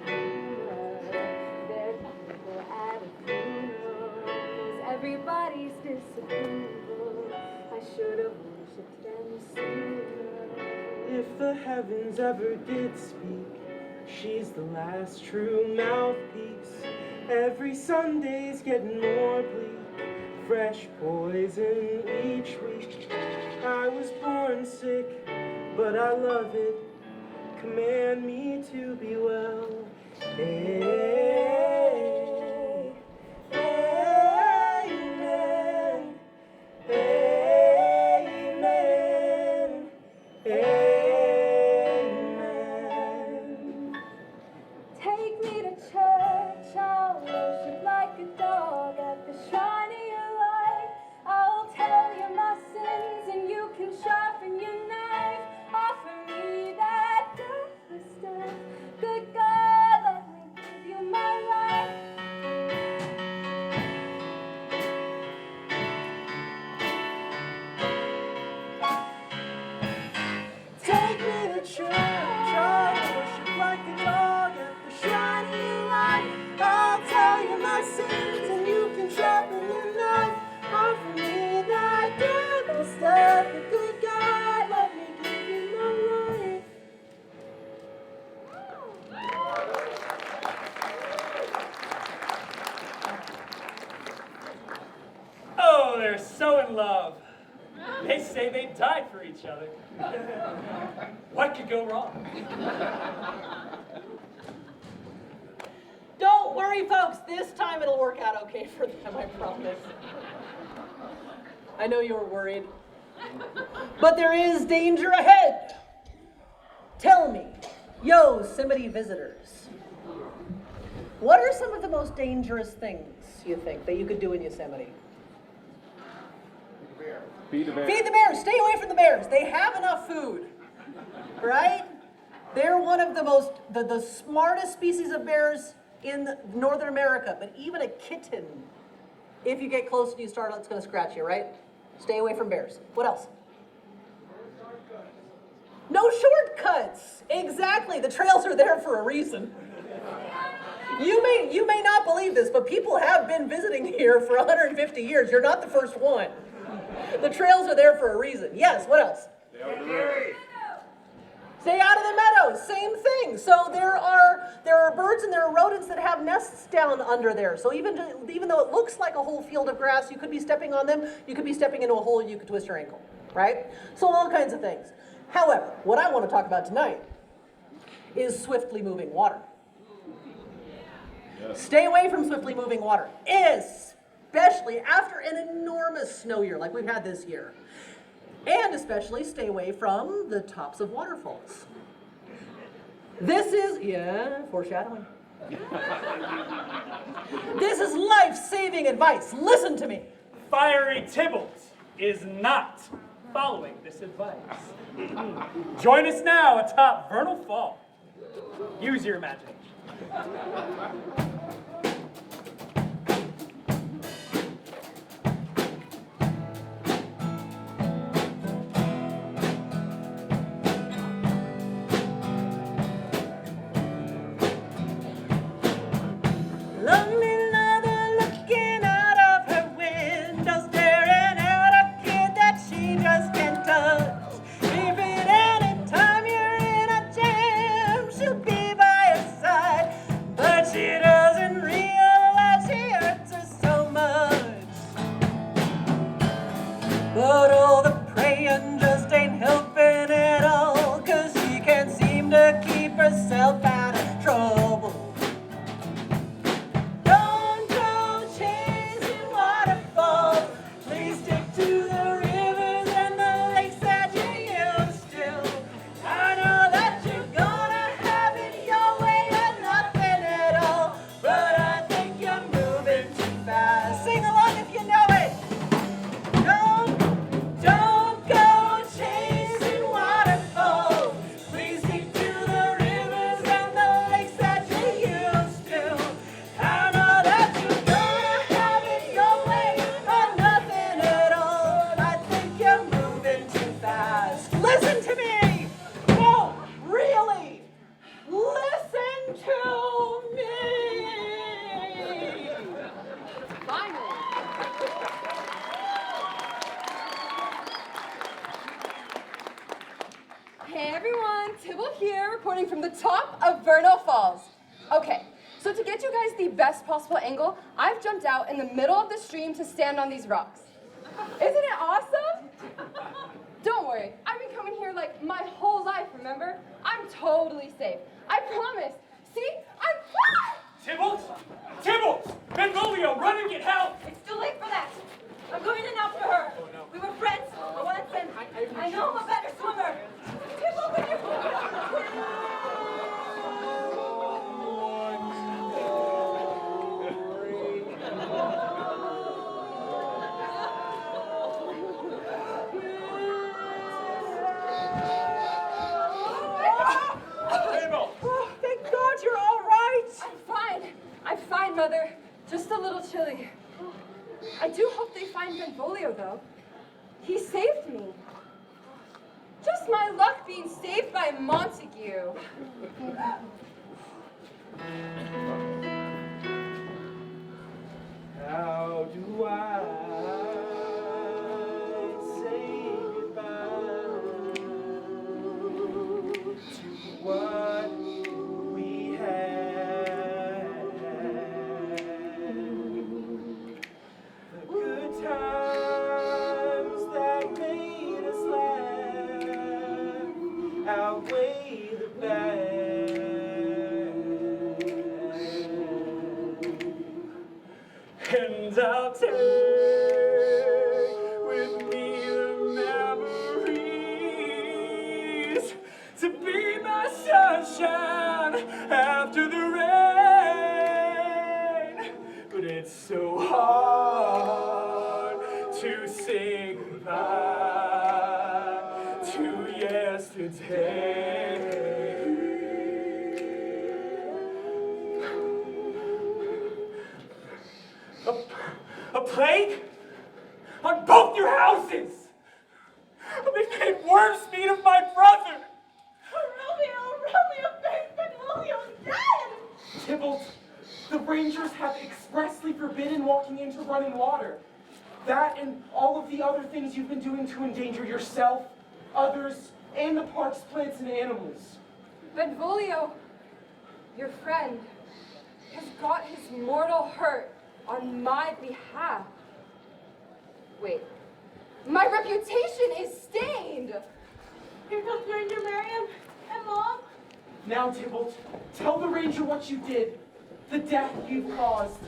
their people at a funeral was everybody's disapproval. I should have worshipped them sooner. If the heavens ever did speak, she's the last true mouthpiece. Every Sunday's getting more bleak. Fresh poison each week. I was born sick, but I love it. Command me to be well. Amen. Amen. Amen. Amen. Take me to church, I'll worship like a dog at the shrine of your light. I'll tell you my sins and you can sharpen your knife. Offer me that deathless death. Good God, let me give you my life. Take me to church, I'll worship like a dog at the shrine of your light. I'll tell you my sins and you can sharpen your knife. Offer me that deathless death. Good God, let me give you my life. Oh, they're so in love. They say they'd die for each other. What could go wrong? Don't worry, folks. This time it'll work out okay for them, I promise. I know you were worried. But there is danger ahead. Tell me, Yosemite visitors, What are some of the most dangerous things, you think, that you could do in Yosemite? Feed the bear. Feed the bears. Stay away from the bears. They have enough food, right? They're one of the smartest species of bears in Northern America, but even a kitten, if you get close and you startle, it's going to scratch you, right? Stay away from bears. What else? No shortcuts. Exactly. The trails are there for a reason. You may not believe this, but people have been visiting here for 150 years. You're not the first one. The trails are there for a reason. Yes, what else? Stay out of the meadows. Same thing. So there are birds and there are rodents that have nests down under there. So even though it looks like a whole field of grass, you could be stepping on them. You could be stepping into a hole and you could twist your ankle, right? So all kinds of things. However, what I want to talk about tonight is swiftly moving water. Stay away from swiftly moving water, especially after an enormous snow year like we've had this year. And especially stay away from the tops of waterfalls. This is, foreshadowing. This is life-saving advice. Listen to me. Fiery Tybalt is not following this advice. Join us now atop Vernal Fall. Use your imagination. But all the praying just ain't helping at all, 'cause she can't seem to keep herself out of trouble. Don't go chasing waterfalls, please stick to the rivers and the lakes that you used to. I know that you're gonna have it your way or nothing at all, but I think you're moving too fast. Sing along if you know it. Don't go chasing waterfalls. Please stick to the rivers and the lakes that you used to. I know that you're gonna have it your way or nothing at all. I think you're moving too fast. Listen to me. No, really. Listen to me. Finally. Hey everyone, Tybalt here, reporting from the top of Vernal Falls. Okay, so to get you guys the best possible angle, I've jumped out in the middle of the stream to stand on these rocks. Isn't it awesome? Don't worry, I've been coming here like my whole life, remember? I'm totally safe. I promise. See? Tybalt! Tybalt! Benvolio, run and get help! It's too late for that. I'm going in after her. We were friends once, and I know I'm a better swimmer. Tybalt, when Oh, thank God you're all right. I'm fine, Mother. Just a little chilly. I do hope they find Benvolio, though. He saved me. Just my luck being saved by Montague. How do I say goodbye to what we had? The good times that made us laugh outweigh the bad. And I'll take with me the memories to be my sunshine after the rain. It's so hard to say goodbye to yesterday. A plague on both your houses. They made worms meat of my brother. Romeo, Benvolio dead! Tybalt, the Rangers have expressly forbidden walking into running water. That and all of the other things you've been doing to endanger yourself, others, and the park's plants and animals. Benvolio, your friend, has got his mortal hurt on my behalf. Wait, my reputation is stained. Here comes Ranger Miriam and Mom. Now, Tybalt, tell the Ranger what you did, the death you've caused.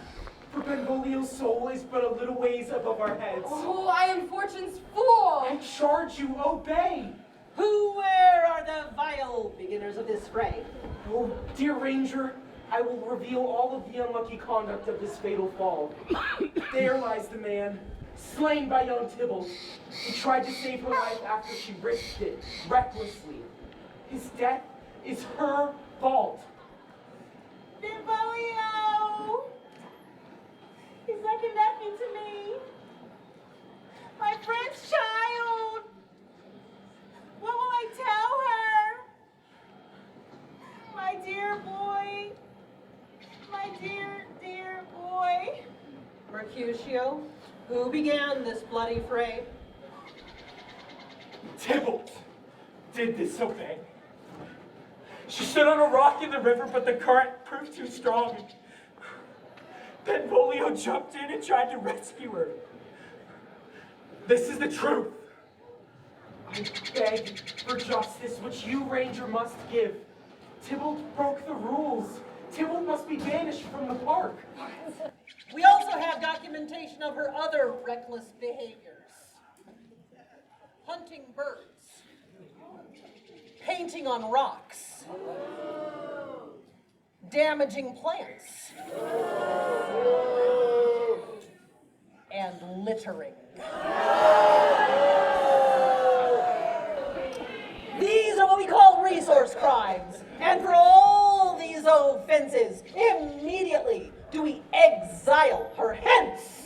For Benvolio's soul is but a little ways above our heads. Oh, I am Fortune's fool. I charge you, obey. Where are the vile beginners of this fray? Oh, dear Ranger, I will reveal all of the unlucky conduct of this fatal fall. There lies the man, slain by young Tybalt. He tried to save her life after she risked it, recklessly. His death is her fault. Benvolio! He's like a nephew to me. My friend's child. What will I tell her? My dear boy. My dear, dear boy. Mercutio, who began this bloody fray? Tybalt did disobey. She stood on a rock in the river, but the current proved too strong. Benvolio jumped in and tried to rescue her. This is the truth. I beg for justice, which you, Ranger, must give. Tybalt broke the rules. Tybalt must be banished from the park. We also have documentation of her other reckless behaviors. Hunting birds, painting on rocks, damaging plants, and littering. These are what we call resource crimes. And for all these offenses, immediately do we exile her hence.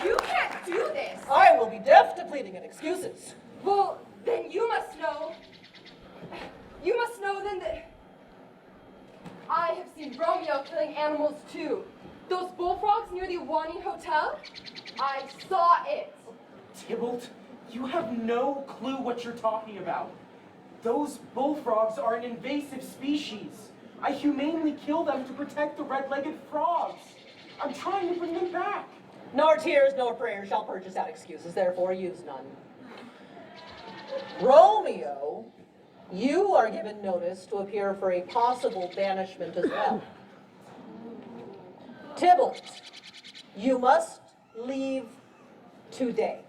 You can't do this. I will be deaf to pleading and excuses. Well, then you must know then that I have seen Romeo killing animals too. Those bullfrogs near the Wawona Hotel, I saw it. Tybalt, you have no clue what you're talking about. Those bullfrogs are an invasive species. I humanely kill them to protect the red-legged frogs. I'm trying to bring them back. Nor tears nor prayers shall purchase out excuses, therefore use none. Romeo, you are given notice to appear for a possible banishment as well. Tybalt, you must leave today.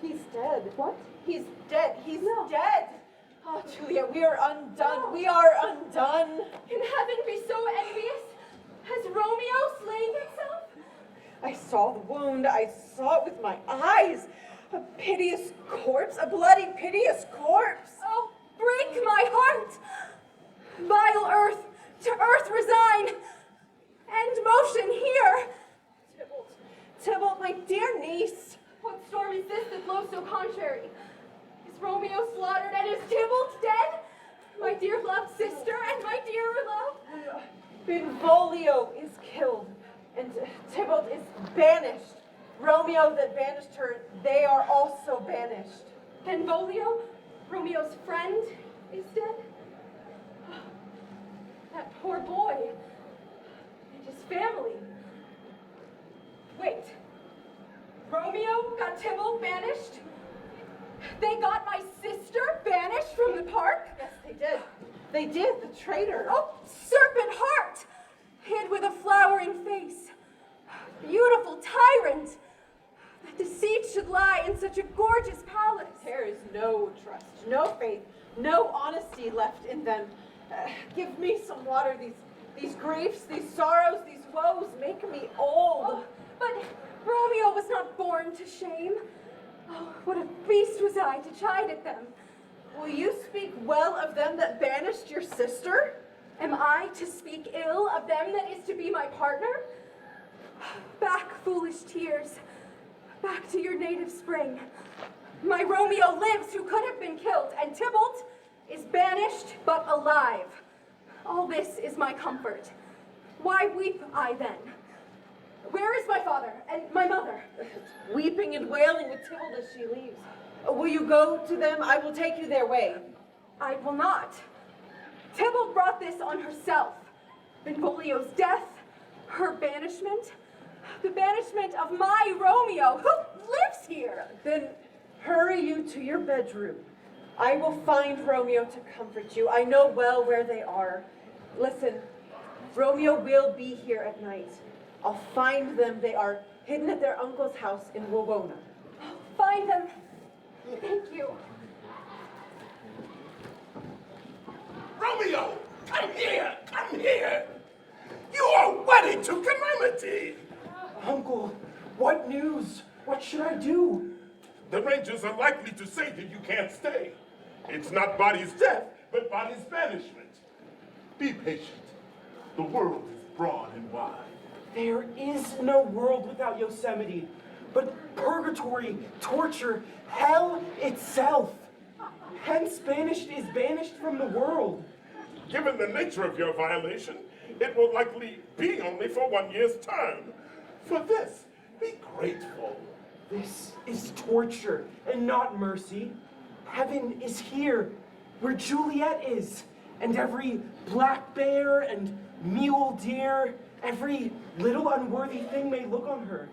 He's dead. What? He's dead. He's dead. Oh, Juliet, we are undone. No. We are undone. Can heaven be so envious? Has Romeo slain himself? I saw the wound. I saw it with my eyes. A piteous corpse. A bloody, piteous corpse. Oh, break my heart. Vile earth, to earth resign. End motion here. Tybalt, my dear niece. What storm is this that blows so contrary? Is Romeo slaughtered and is Tybalt dead? My dear loved sister and my dear love? Benvolio is killed, and Tybalt is banished. Romeo that banished her, they are also banished. Benvolio, Romeo's friend, is dead? That poor boy and his family. Wait, Romeo got Tybalt banished? They got my sister banished from the park? Yes, they did. They did, the traitor. Oh, serpent heart, hid with a flowering face. Beautiful tyrant, that deceit should lie in such a gorgeous palace. There is no trust, no faith, no honesty left in them. Give me some water. These griefs, these sorrows, these woes make me old. Oh, but Romeo was not born to shame. Oh, what a beast was I to chide at them. Will you speak well of them that banished your sister? Am I to speak ill of them that is to be my partner? Back, foolish tears, back to your native spring. My Romeo lives who could have been killed, and Tybalt is banished but alive. All this is my comfort. Why weep I then? Where is my father and my mother? Weeping and wailing with Tybalt as she leaves. Will you go to them? I will take you their way. I will not. Tybalt brought this on herself. Benvolio's death, her banishment, the banishment of my Romeo, who lives here. Then hurry you to your bedroom. I will find Romeo to comfort you. I know well where they are. Listen, Romeo will be here at night. I'll find them. They are hidden at their uncle's house in Wawona. Find them. Thank you. Romeo, come here, come here. You are wedded to calamity. Uncle, what news? What should I do? The Rangers are likely to say that you can't stay. It's not body's death, but body's banishment. Be patient. The world is broad and wide. There is no world without Yosemite, but purgatory, torture, hell itself. Hence, banished is banished from the world. Given the nature of your violation, it will likely be only for 1 year's term. For this, be grateful. This is torture and not mercy. Heaven is here, where Juliet is, and every black bear and mule deer, every little unworthy thing may look on her,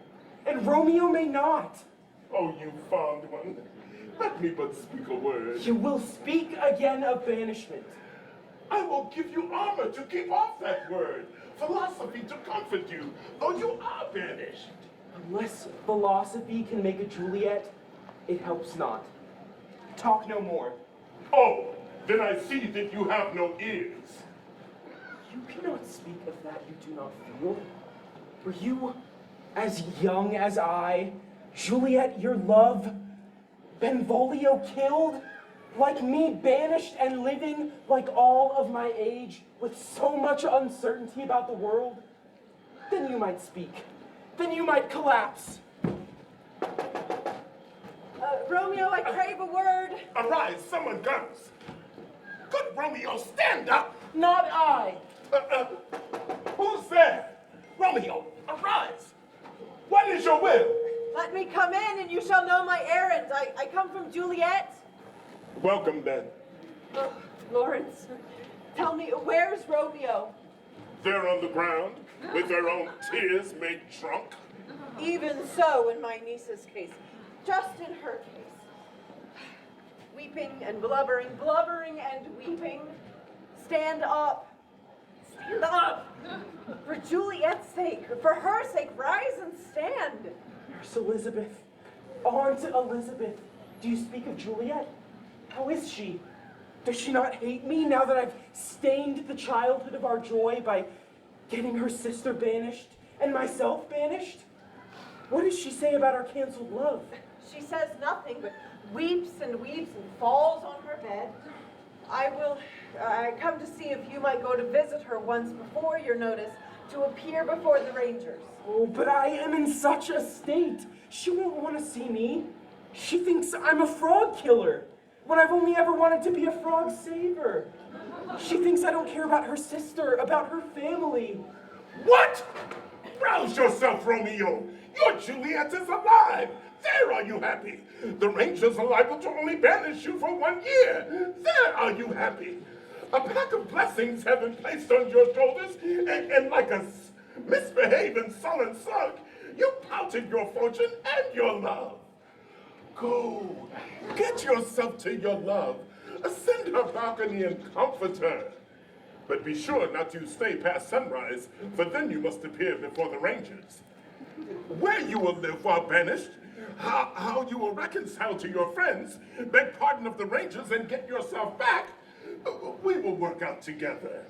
and Romeo may not. Oh, you fond one, let me but speak a word. You will speak again of banishment. I will give you armor to keep off that word, philosophy to comfort you, though you are banished. Unless philosophy can make a Juliet, it helps not. Talk no more. Oh, then I see that you have no ears. You cannot speak of that you do not feel. Were you as young as I, Juliet, your love, Benvolio killed, like me banished and living like all of my age with so much uncertainty about the world? Then you might speak. Then you might collapse. Romeo, I crave a word. Arise, someone comes. Good Romeo, stand up. Not I. Who's there? Romeo, arise. What is your will? Let me come in and you shall know my errand. I come from Juliet. Welcome then. Oh, Laurence, tell me, where's Romeo? They're on the ground, with their own tears made drunk. Even so in my niece's case, just in her case. Weeping and blubbering, blubbering and weeping. Stand up. Stand up. For Juliet's sake, for her sake, rise and stand. Nurse Elizabeth, Aunt Elizabeth, do you speak of Juliet? How is she? Does she not hate me now that I've stained the childhood of our joy by getting her sister banished and myself banished? What does she say about our canceled love? She says nothing, but weeps and falls on her bed. I come to see if you might go to visit her once before your notice to appear before the Rangers. Oh, but I am in such a state. She won't want to see me. She thinks I'm a frog killer, when I've only ever wanted to be a frog saver. She thinks I don't care about her sister, about her family. What? Rouse yourself, Romeo. Your Juliet is alive. There are you happy. The Rangers are liable to only banish you for 1 year. There are you happy. A pack of blessings have been placed on your shoulders, and like a misbehaving sullen slug, you pouted your fortune and your love. Go, get yourself to your love. Ascend her balcony and comfort her. But be sure not to stay past sunrise, for then you must appear before the Rangers. Where you will live while banished, how you will reconcile to your friends, beg pardon of the Rangers, and get yourself back, we will work out together.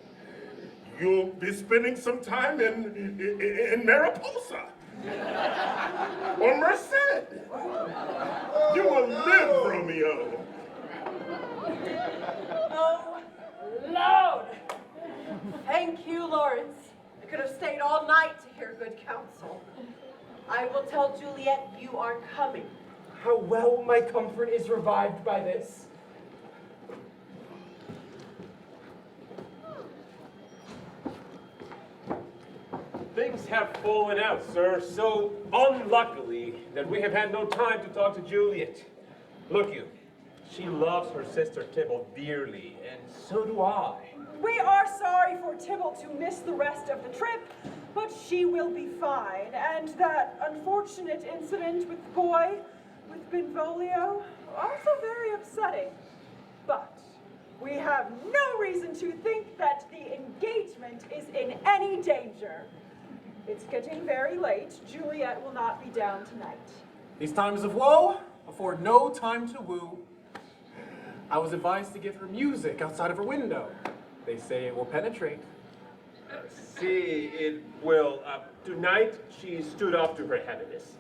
You'll be spending some time in Mariposa or Merced. You will live, Romeo. Oh, Lord! Thank you, Laurence. I could have stayed all night to hear good counsel. I will tell Juliet you are coming. How well my comfort is revived by this. Things have fallen out, sir, so unluckily that we have had no time to talk to Juliet. Look you, she loves her sister Tybalt dearly, and so do I. We are sorry for Tybalt to miss the rest of the trip, but she will be fine. And that unfortunate incident with the boy, with Benvolio, also very upsetting. But we have no reason to think that the engagement is in any danger. It's getting very late. Juliet will not be down tonight. These times of woe afford no time to woo. I was advised to give her music outside of her window. They say it will penetrate. See, it will. Tonight, she stood up to her heaviness.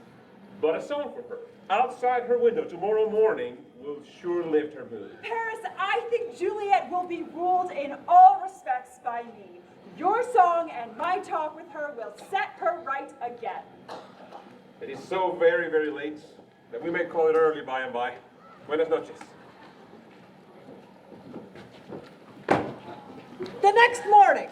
But a song for her, outside her window tomorrow morning, will sure lift her mood. Paris, I think Juliet will be ruled in all respects by me. Your song and my talk with her will set her right again. It is so very, very late that we may call it early by and by. Buenas noches. The next morning.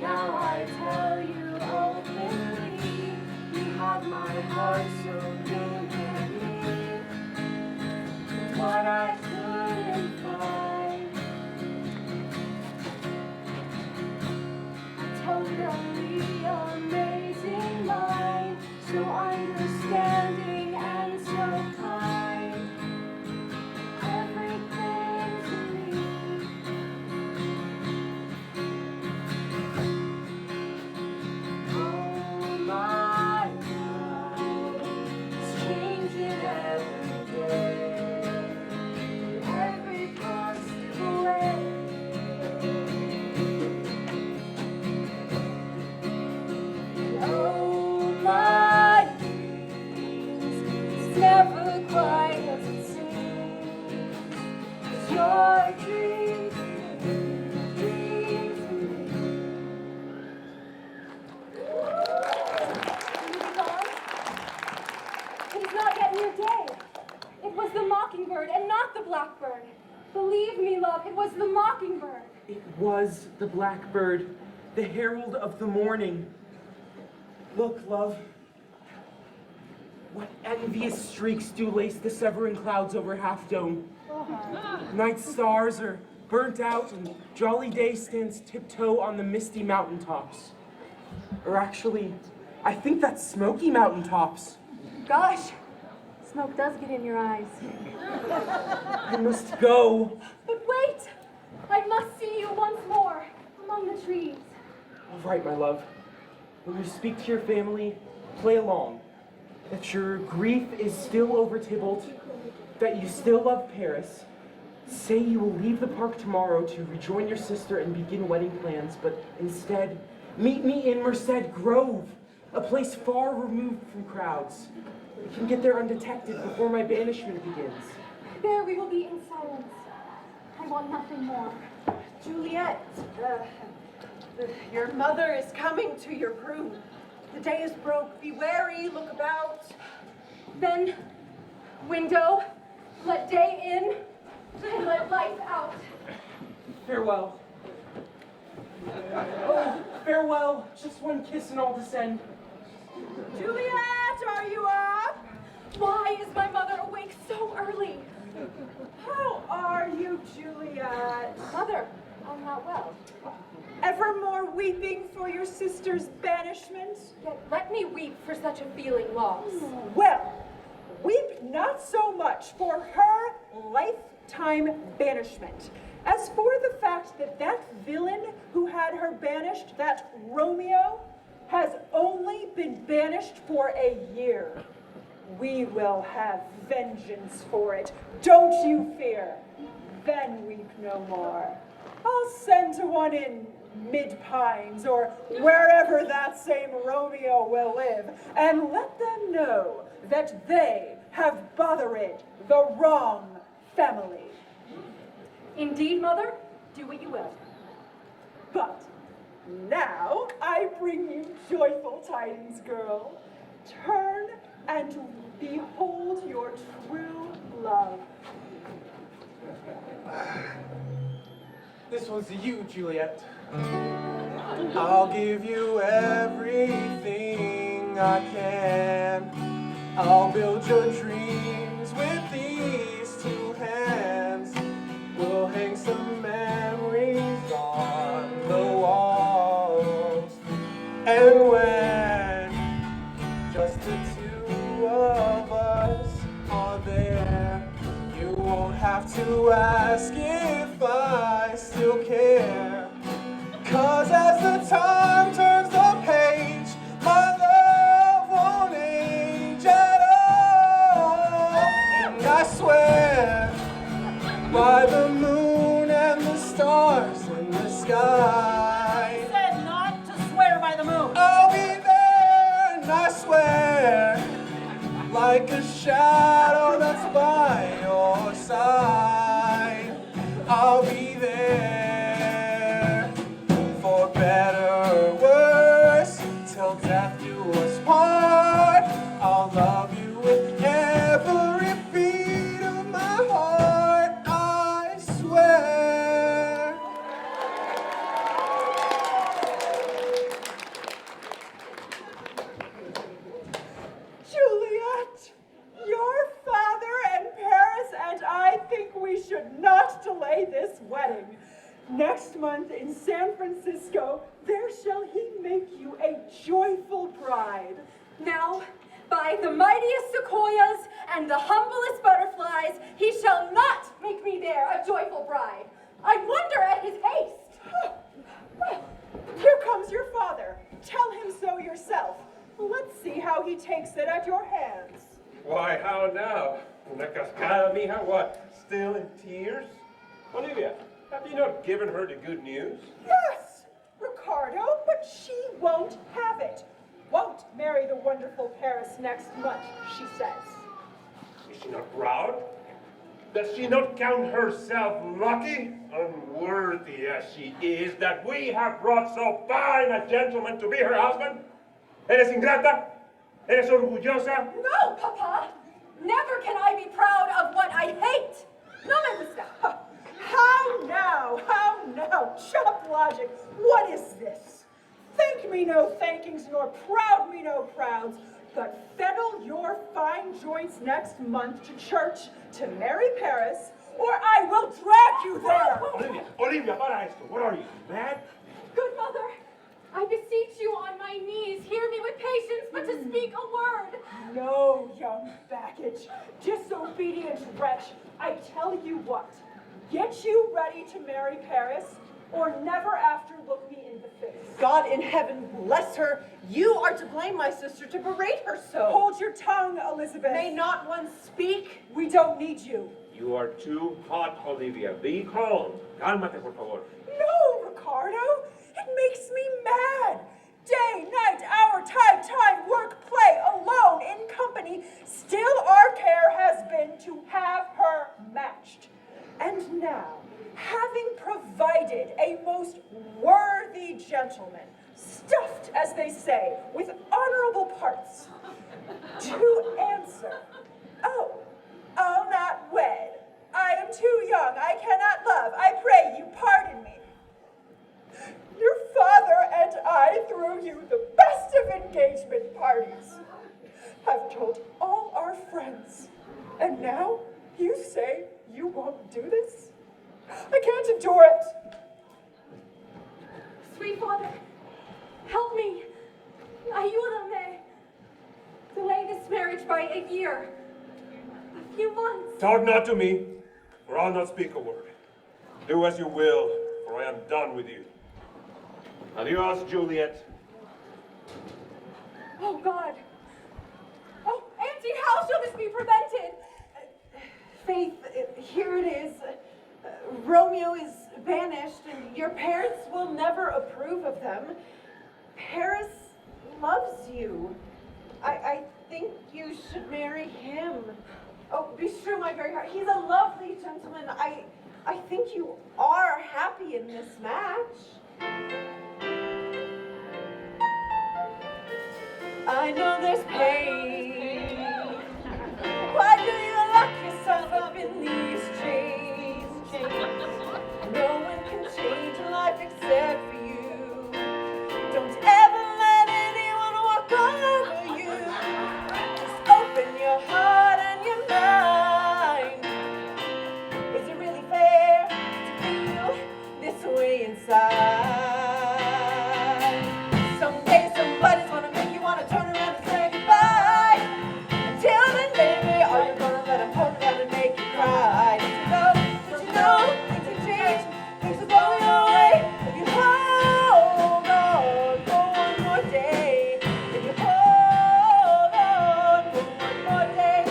Now I tell you openly, you have my heart so vividly. What I couldn't find, totally amazing mind, so understanding and so kind. Everything to me. Oh my God, it's changing every day, in every possible way. Oh my dreams, it's never quite as it seems. 'Cause your dreams, dreams of me. It is not yet new day. It was the mockingbird and not the blackbird. Believe me, love, it was the mockingbird. It was the blackbird, the herald of the morning. Look, love. What envious streaks do lace the severing clouds over Half Dome. Night stars are burnt out and jolly day stands tiptoe on the misty mountaintops. Or actually, I think that's smoky mountaintops. Gosh, smoke does get in your eyes. I must go. But wait, I must see you once more among the trees. All right, my love. When you speak to your family, play along. That your grief is still over Tybalt, that you still love Paris. Say you will leave the park tomorrow to rejoin your sister and begin wedding plans, but instead, meet me in Merced Grove, a place far removed from crowds. We can get there undetected before my banishment begins. There we will be in silence. I want nothing more. Juliet, your mother is coming to your room. The day is broke. Be wary, look about. Then, window, let day in, and let life out. Farewell. Oh, farewell. Just one kiss and I'll descend. Juliet, are you up? Why is my mother awake so early? How are you, Juliet? Mother, I'm not well. Ever more weeping for your sister's banishment? Yet let me weep for such a feeling loss. Well, weep not so much for her lifetime banishment as for the fact that that villain who had her banished, that Romeo, has only been banished for a year. We will have vengeance for it. Don't you fear. Then weep no more. I'll send to one in Mid-Pines or wherever that same Romeo will live and let them know that they have bothered the wrong family. Indeed, Mother, do what you will. But now I bring you joyful tidings, girl. Turn and behold your true love. This one's to you, Juliet. I'll give you everything I can. I'll build your dreams with these two hands. We'll hang some memories on the walls. And when just the two of us are there, you won't have to ask if I still care. 'Cause as the time turns the page, my love won't age at all. And I swear by the moon and the stars in the sky, I said not to swear by the moon. I'll be there, and I swear, like a shadow that's by your side, I'll be there, for better or worse, till death do us part. I'll love you with every beat of my heart, I swear. Juliet, your father and Paris and I think we should not delay this wedding. Next month in San Francisco, there shall he make you a joyful bride. Now, by the mightiest sequoias and the humblest butterflies, he shall not make me there a joyful bride. I wonder at his haste. Well, here comes your father. Tell him so yourself. Let's see how he takes it at your hands. Why, how now? Una cascada, mija, what? Still in tears? Olivia, have you not given her the good news? Yes, Ricardo, but she won't have it. Won't marry the wonderful Paris next month, she says. Is she not proud? Does she not count herself lucky, unworthy as she is, that we have brought so fine a gentleman to be her husband? ¿Eres ingrata? ¿Eres orgullosa? No, Papa! Never can I be proud of what I hate! No me gusta! How now? Chop logic. What is this? Thank me no thankings, nor proud me no prouds, but fiddle your fine joints next month to church to marry Paris, or I will drag you there! Olivia, para esto. What are you, mad? Good mother, I beseech you on my knees, hear me with patience, but to speak a word. No, young baggage, disobedient wretch, I tell you what. Get you ready to marry Paris, or never after look me in the face. God in heaven bless her. You are to blame, my sister, to berate her so. Hold your tongue, Elizabeth. May not one speak? We don't need you. You are too hot, Olivia. Be calm. Cálmate, por favor. No, Ricardo. It makes me mad. Day, night, hour, time, work, play, alone, in company. Still our care has been to have her matched. And now, having provided a most worthy gentleman, stuffed, as they say, with honorable parts, to answer, oh, I'll not wed. I am too young. I cannot love. I pray you pardon me. Your father and I, through you, the best of engagement parties, have told all our friends. And now you say you won't do this? I can't endure it. Sweet father, help me. Ayúdame. Delay this marriage by a year. A few months. Talk not to me, for I'll not speak a word. Do as you will, for I am done with you. Adios, Juliet. Oh, God. Oh, Auntie, how shall this be prevented? Faith, here it is. Romeo is banished, and your parents will never approve of them. Paris loves you. I think you should marry him. Oh, beshrew my very heart. He's a lovely gentleman. I think you are happy in this match. I know there's pain. Why do you lock yourself up in these chains? No one can change a life except for you. Don't ever let anyone walk all over you. Just open your heart and your mind. Is it really fair to feel this way inside? Someday somebody's gonna make you wanna turn around and say goodbye. Until then, baby, are you gonna let him hold down and make you cry? Don't you know, things have changed, things will go your way. If you hold on for one more day, if you hold on for one more day,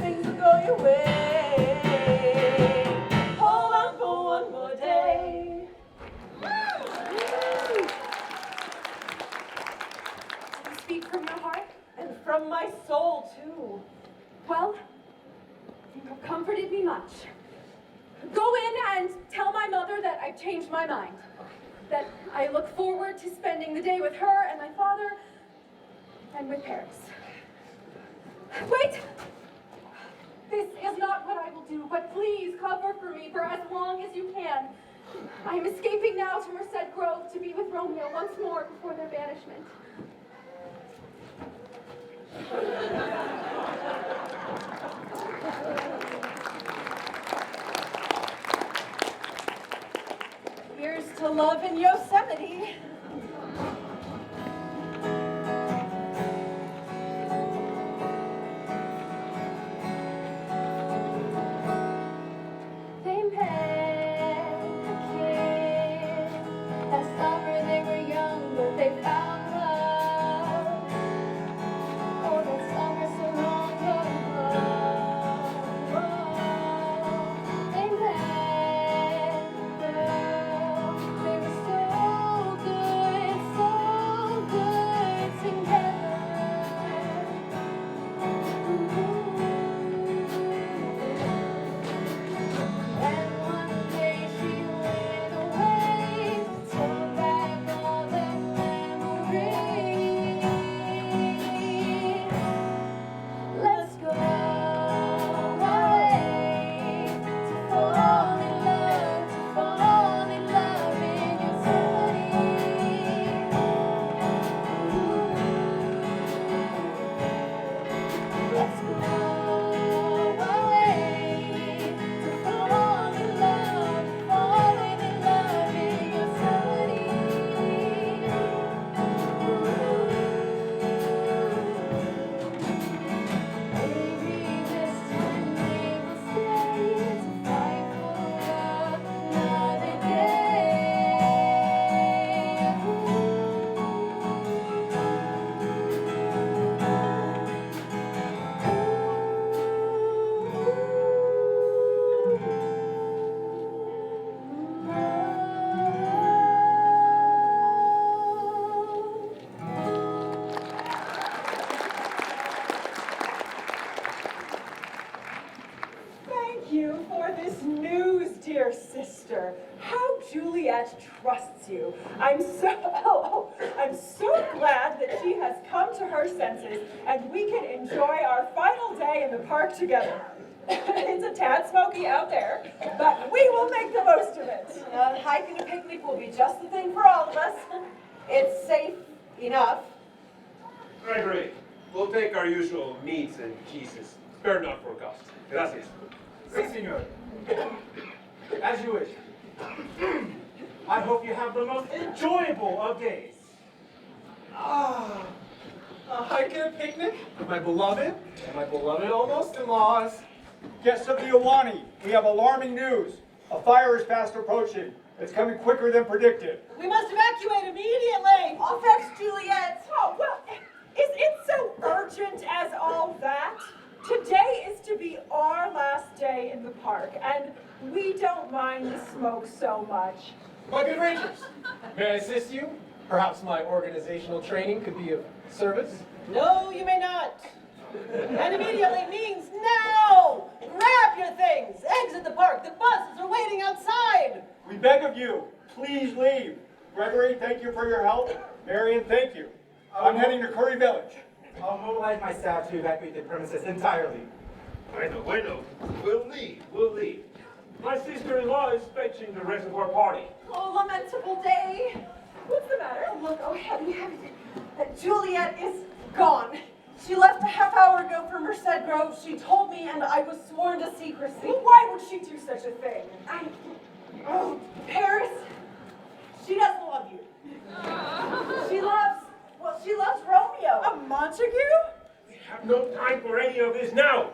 things will go your way. Hold on for one more day. You speak from your heart? And from my soul, too. Well, you have comforted me much. Go in and tell my mother that I've changed my mind. That I look forward to spending the day with her and my father and with Paris. Wait! This is not what I will do, but please cover for me for as long as you can. I am escaping now to Merced Grove to be with Romeo once more before their banishment. Here's to love in Yosemite. They met a kid. That summer they were young, but they found love. Oh, that summer so long ago. They met a girl. They were so good. father. How Juliet trusts you. I'm so glad that she has come to her senses and we can enjoy our final day in the park together. It's a tad smoky out there, but we will make the most of it. Hiking a picnic will be just the thing for all of us. It's safe enough. Gregory, we'll take our usual meats and cheeses. Spare not for cost. Gracias. Si, senor. As you wish. I hope you have the most enjoyable of days. A hike and a picnic with my beloved and my beloved almost-in-laws. Guests of the Awani, we have alarming news. A fire is fast approaching. It's coming quicker than predicted. We must evacuate immediately. I'll fetch Juliet. Oh, well, is it so urgent as all that? Today is to be our last day in the park, and we don't mind the smoke so much. My good rangers, may I assist you? Perhaps my organizational training could be of service? No, you may not. And immediately means now! Grab your things! Exit the park! The buses are waiting outside! We beg of you, please leave. Gregory, thank you for your help. Marion, thank you. I'm heading to Curry Village. I'll mobilize my staff to evacuate the premises entirely. Bueno. We'll leave. My sister-in-law is fetching the rest of our party. Oh, lamentable day. What's the matter? Look, oh, heavy. Juliet is gone. She left a half hour ago for Merced Grove. She told me, and I was sworn to secrecy. Well, why would she do such a thing? Oh, Paris, she doesn't love you. She loves Romeo. A Montague? We have no time for any of this now.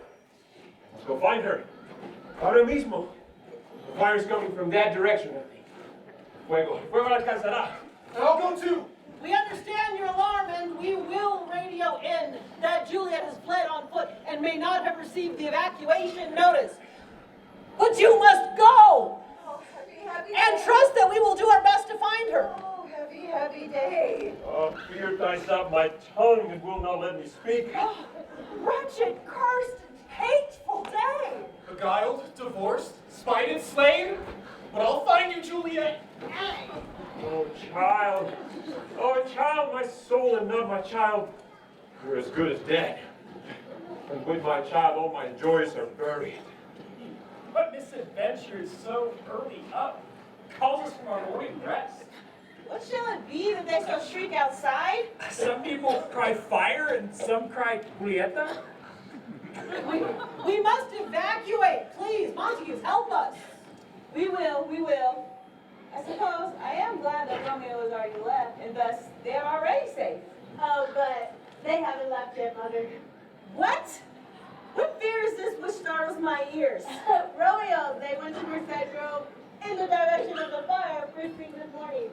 Let's go find her. Ahora mismo. The fire's coming from that direction, I think. Fuego la alcanzará. I'll go too. We understand your alarm, and we will radio in that Juliet has fled on foot and may not have received the evacuation notice. But you must go! Oh, heavy And day. trust that we will do our best to find her. Oh, heavy day. Fear ties up my tongue and will not let me speak. Oh, wretched, cursed, hateful day. Beguiled, divorced, spited, slain? But I'll find you, Juliet. Oh, child, my soul and not my child. You're as good as dead. And with my child, all my joys are buried. What misadventure is so early up? Calls us from our morning rest. What shall it be that they shall shriek outside? Some people cry fire and some cry Julieta. We must evacuate. Please, Montagues, help us. We will. I suppose I am glad that Romeo has already left, and thus they are already safe. Oh, but they haven't left yet, Mother. What? What fear is this which startles my ears? Romeo, they went to Merced Grove in the direction of the fire first thing this morning.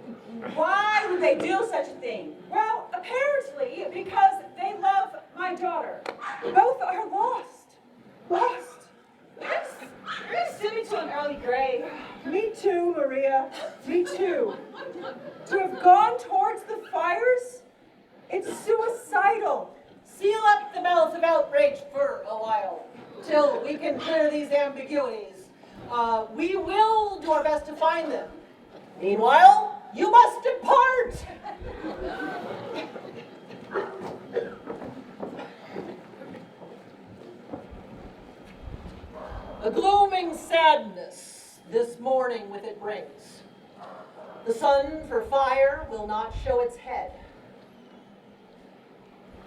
Why would they do such a thing? Well, apparently because they love my daughter. Both are lost. You're gonna send me to an early grave. Me too, Maria. Me too. To have gone towards the fires? It's suicidal. Seal up the mouth of outrage for a while, till we can clear these ambiguities. We will do our best to find them. Meanwhile, you must depart! A glooming sadness this morning with it brings. The sun for fire will not show its head.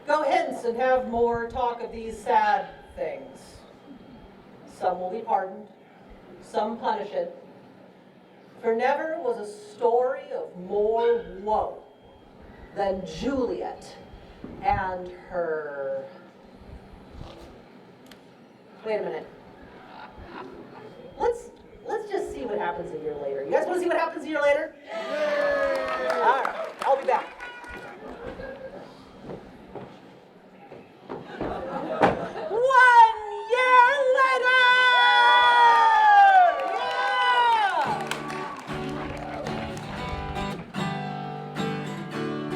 Go hence and have more talk of these sad things. Some will be pardoned, some punished. For never was a story of more woe than Juliet and her... Wait a minute. Let's just see what happens a year later. You guys want to see what happens a year later? All right, I'll be back.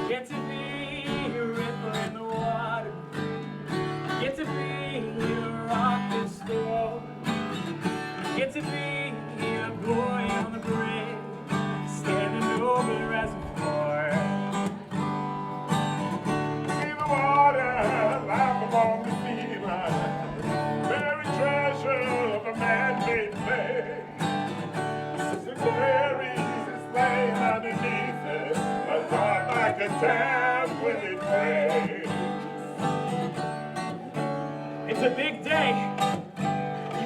Get to be a ripple in the water. Get to be a rock that's thrown. Get to be a boy on the bridge. stand when it breaks. It's a big day.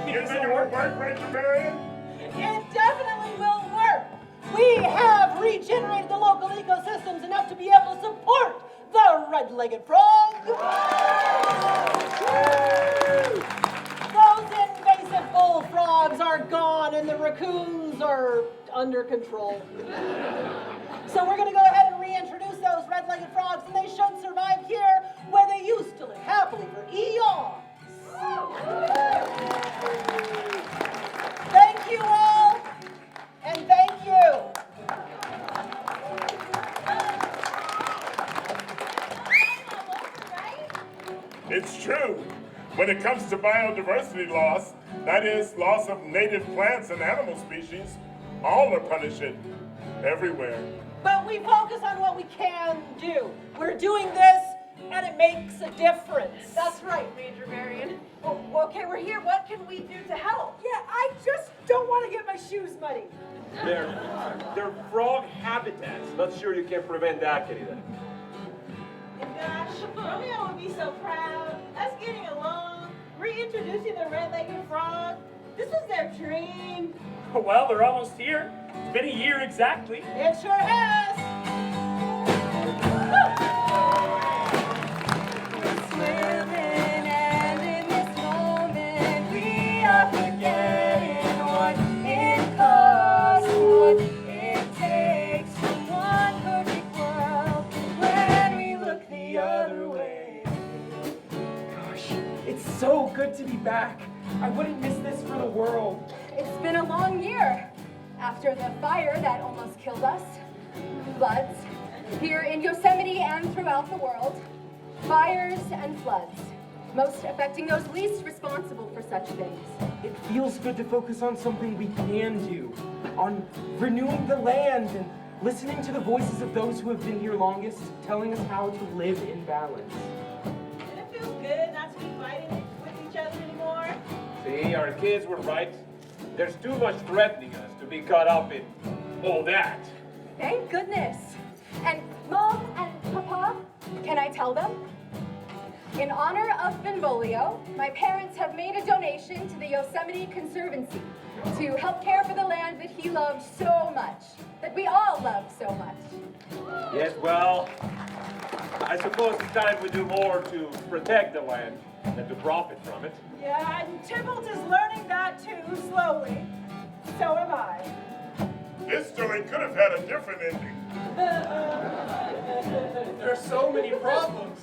You think it will work, Ranger Marion? It definitely will work. We have regenerated the local ecosystems enough to be able to support the red-legged frog. Those invasive bullfrogs are gone and the raccoons are under control. So we're going to go ahead and reintroduce those red-legged frogs, and they should survive here where they used to live happily for eons. Thank you all, and thank you. It's true. When it comes to biodiversity loss, that is, loss of native plants and animal species, all are punished everywhere. But we focus on what we can do. We're doing this, and it makes a difference. That's right, Major Marion. Well, okay, we're here. What can we do to help? Yeah, I just don't want to get my shoes muddy. They're frog habitats. Not sure you can prevent that, querida. Gosh, Romeo would be so proud. Us getting along, reintroducing the red-legged frog. This was their dream. Well, they're almost here. It's been a year exactly. It sure has. We're swimming, and in this moment we are forgetting what it costs, what it takes to one perfect world when we look the other way. Gosh, it's so good to be back. I wouldn't miss this for the world. It's been a long year. After the fire that almost killed us, floods, here in Yosemite and throughout the world, fires and floods, most affecting those least responsible for such things. It feels good to focus on something we can do, on renewing the land and listening to the voices of those who have been here longest, telling us how to live in balance. And it feels good not to be fighting with each other anymore. See, our kids were right. There's too much threatening us to be caught up in all that. Thank goodness. And Mom and Papa, can I tell them? In honor of Benvolio, my parents have made a donation to the Yosemite Conservancy to help care for the land that he loved so much, that we all love so much. Yes, well, I suppose it's time we do more to protect the land than to profit from it. Yeah, and Tybalt is learning that too, slowly. So am I. This story could have had a different ending. There are so many problems.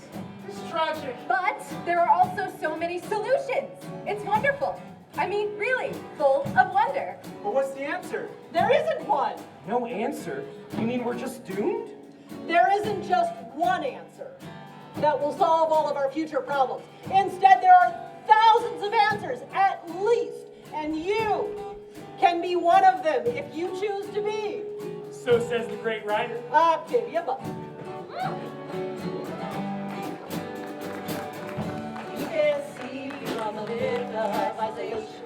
It's tragic. But there are also so many solutions. It's wonderful. I mean, really, full of wonder. But what's the answer? There isn't one. No answer? You mean we're just doomed? There isn't just one answer that will solve all of our future problems. Instead, there are thousands of answers, at least, and you can be one of them if you choose to be. So says the great writer. Octavia Butler. You can see from the lift of isolation,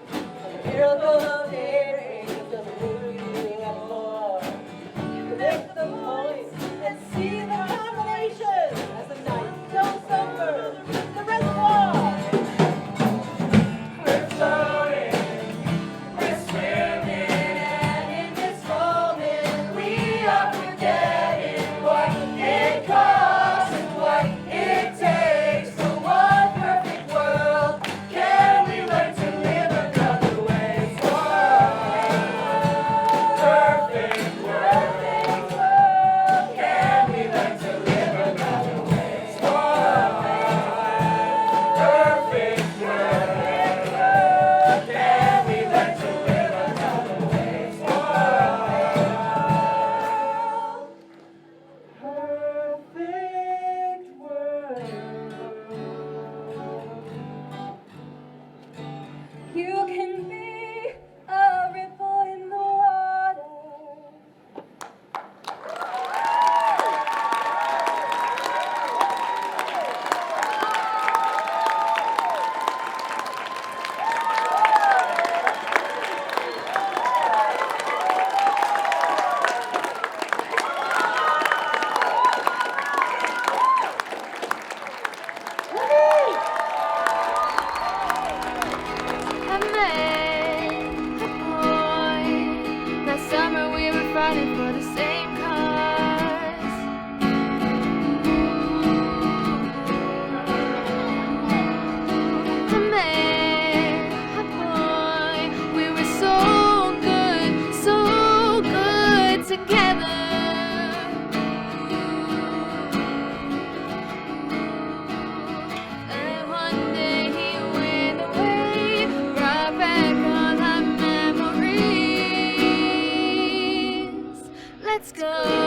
the miracle of daybreak doesn't move you anymore. You connect the points and see the combinations as the night goes over the reservoir. We're floating, we're swimming, and in this moment we are forgetting what it costs and what it takes for one perfect world. Can we learn to live another way? Whoa. fighting for the same cause. I met a boy, we were so good together. And one day he went away, brought back all our memories. Let's go.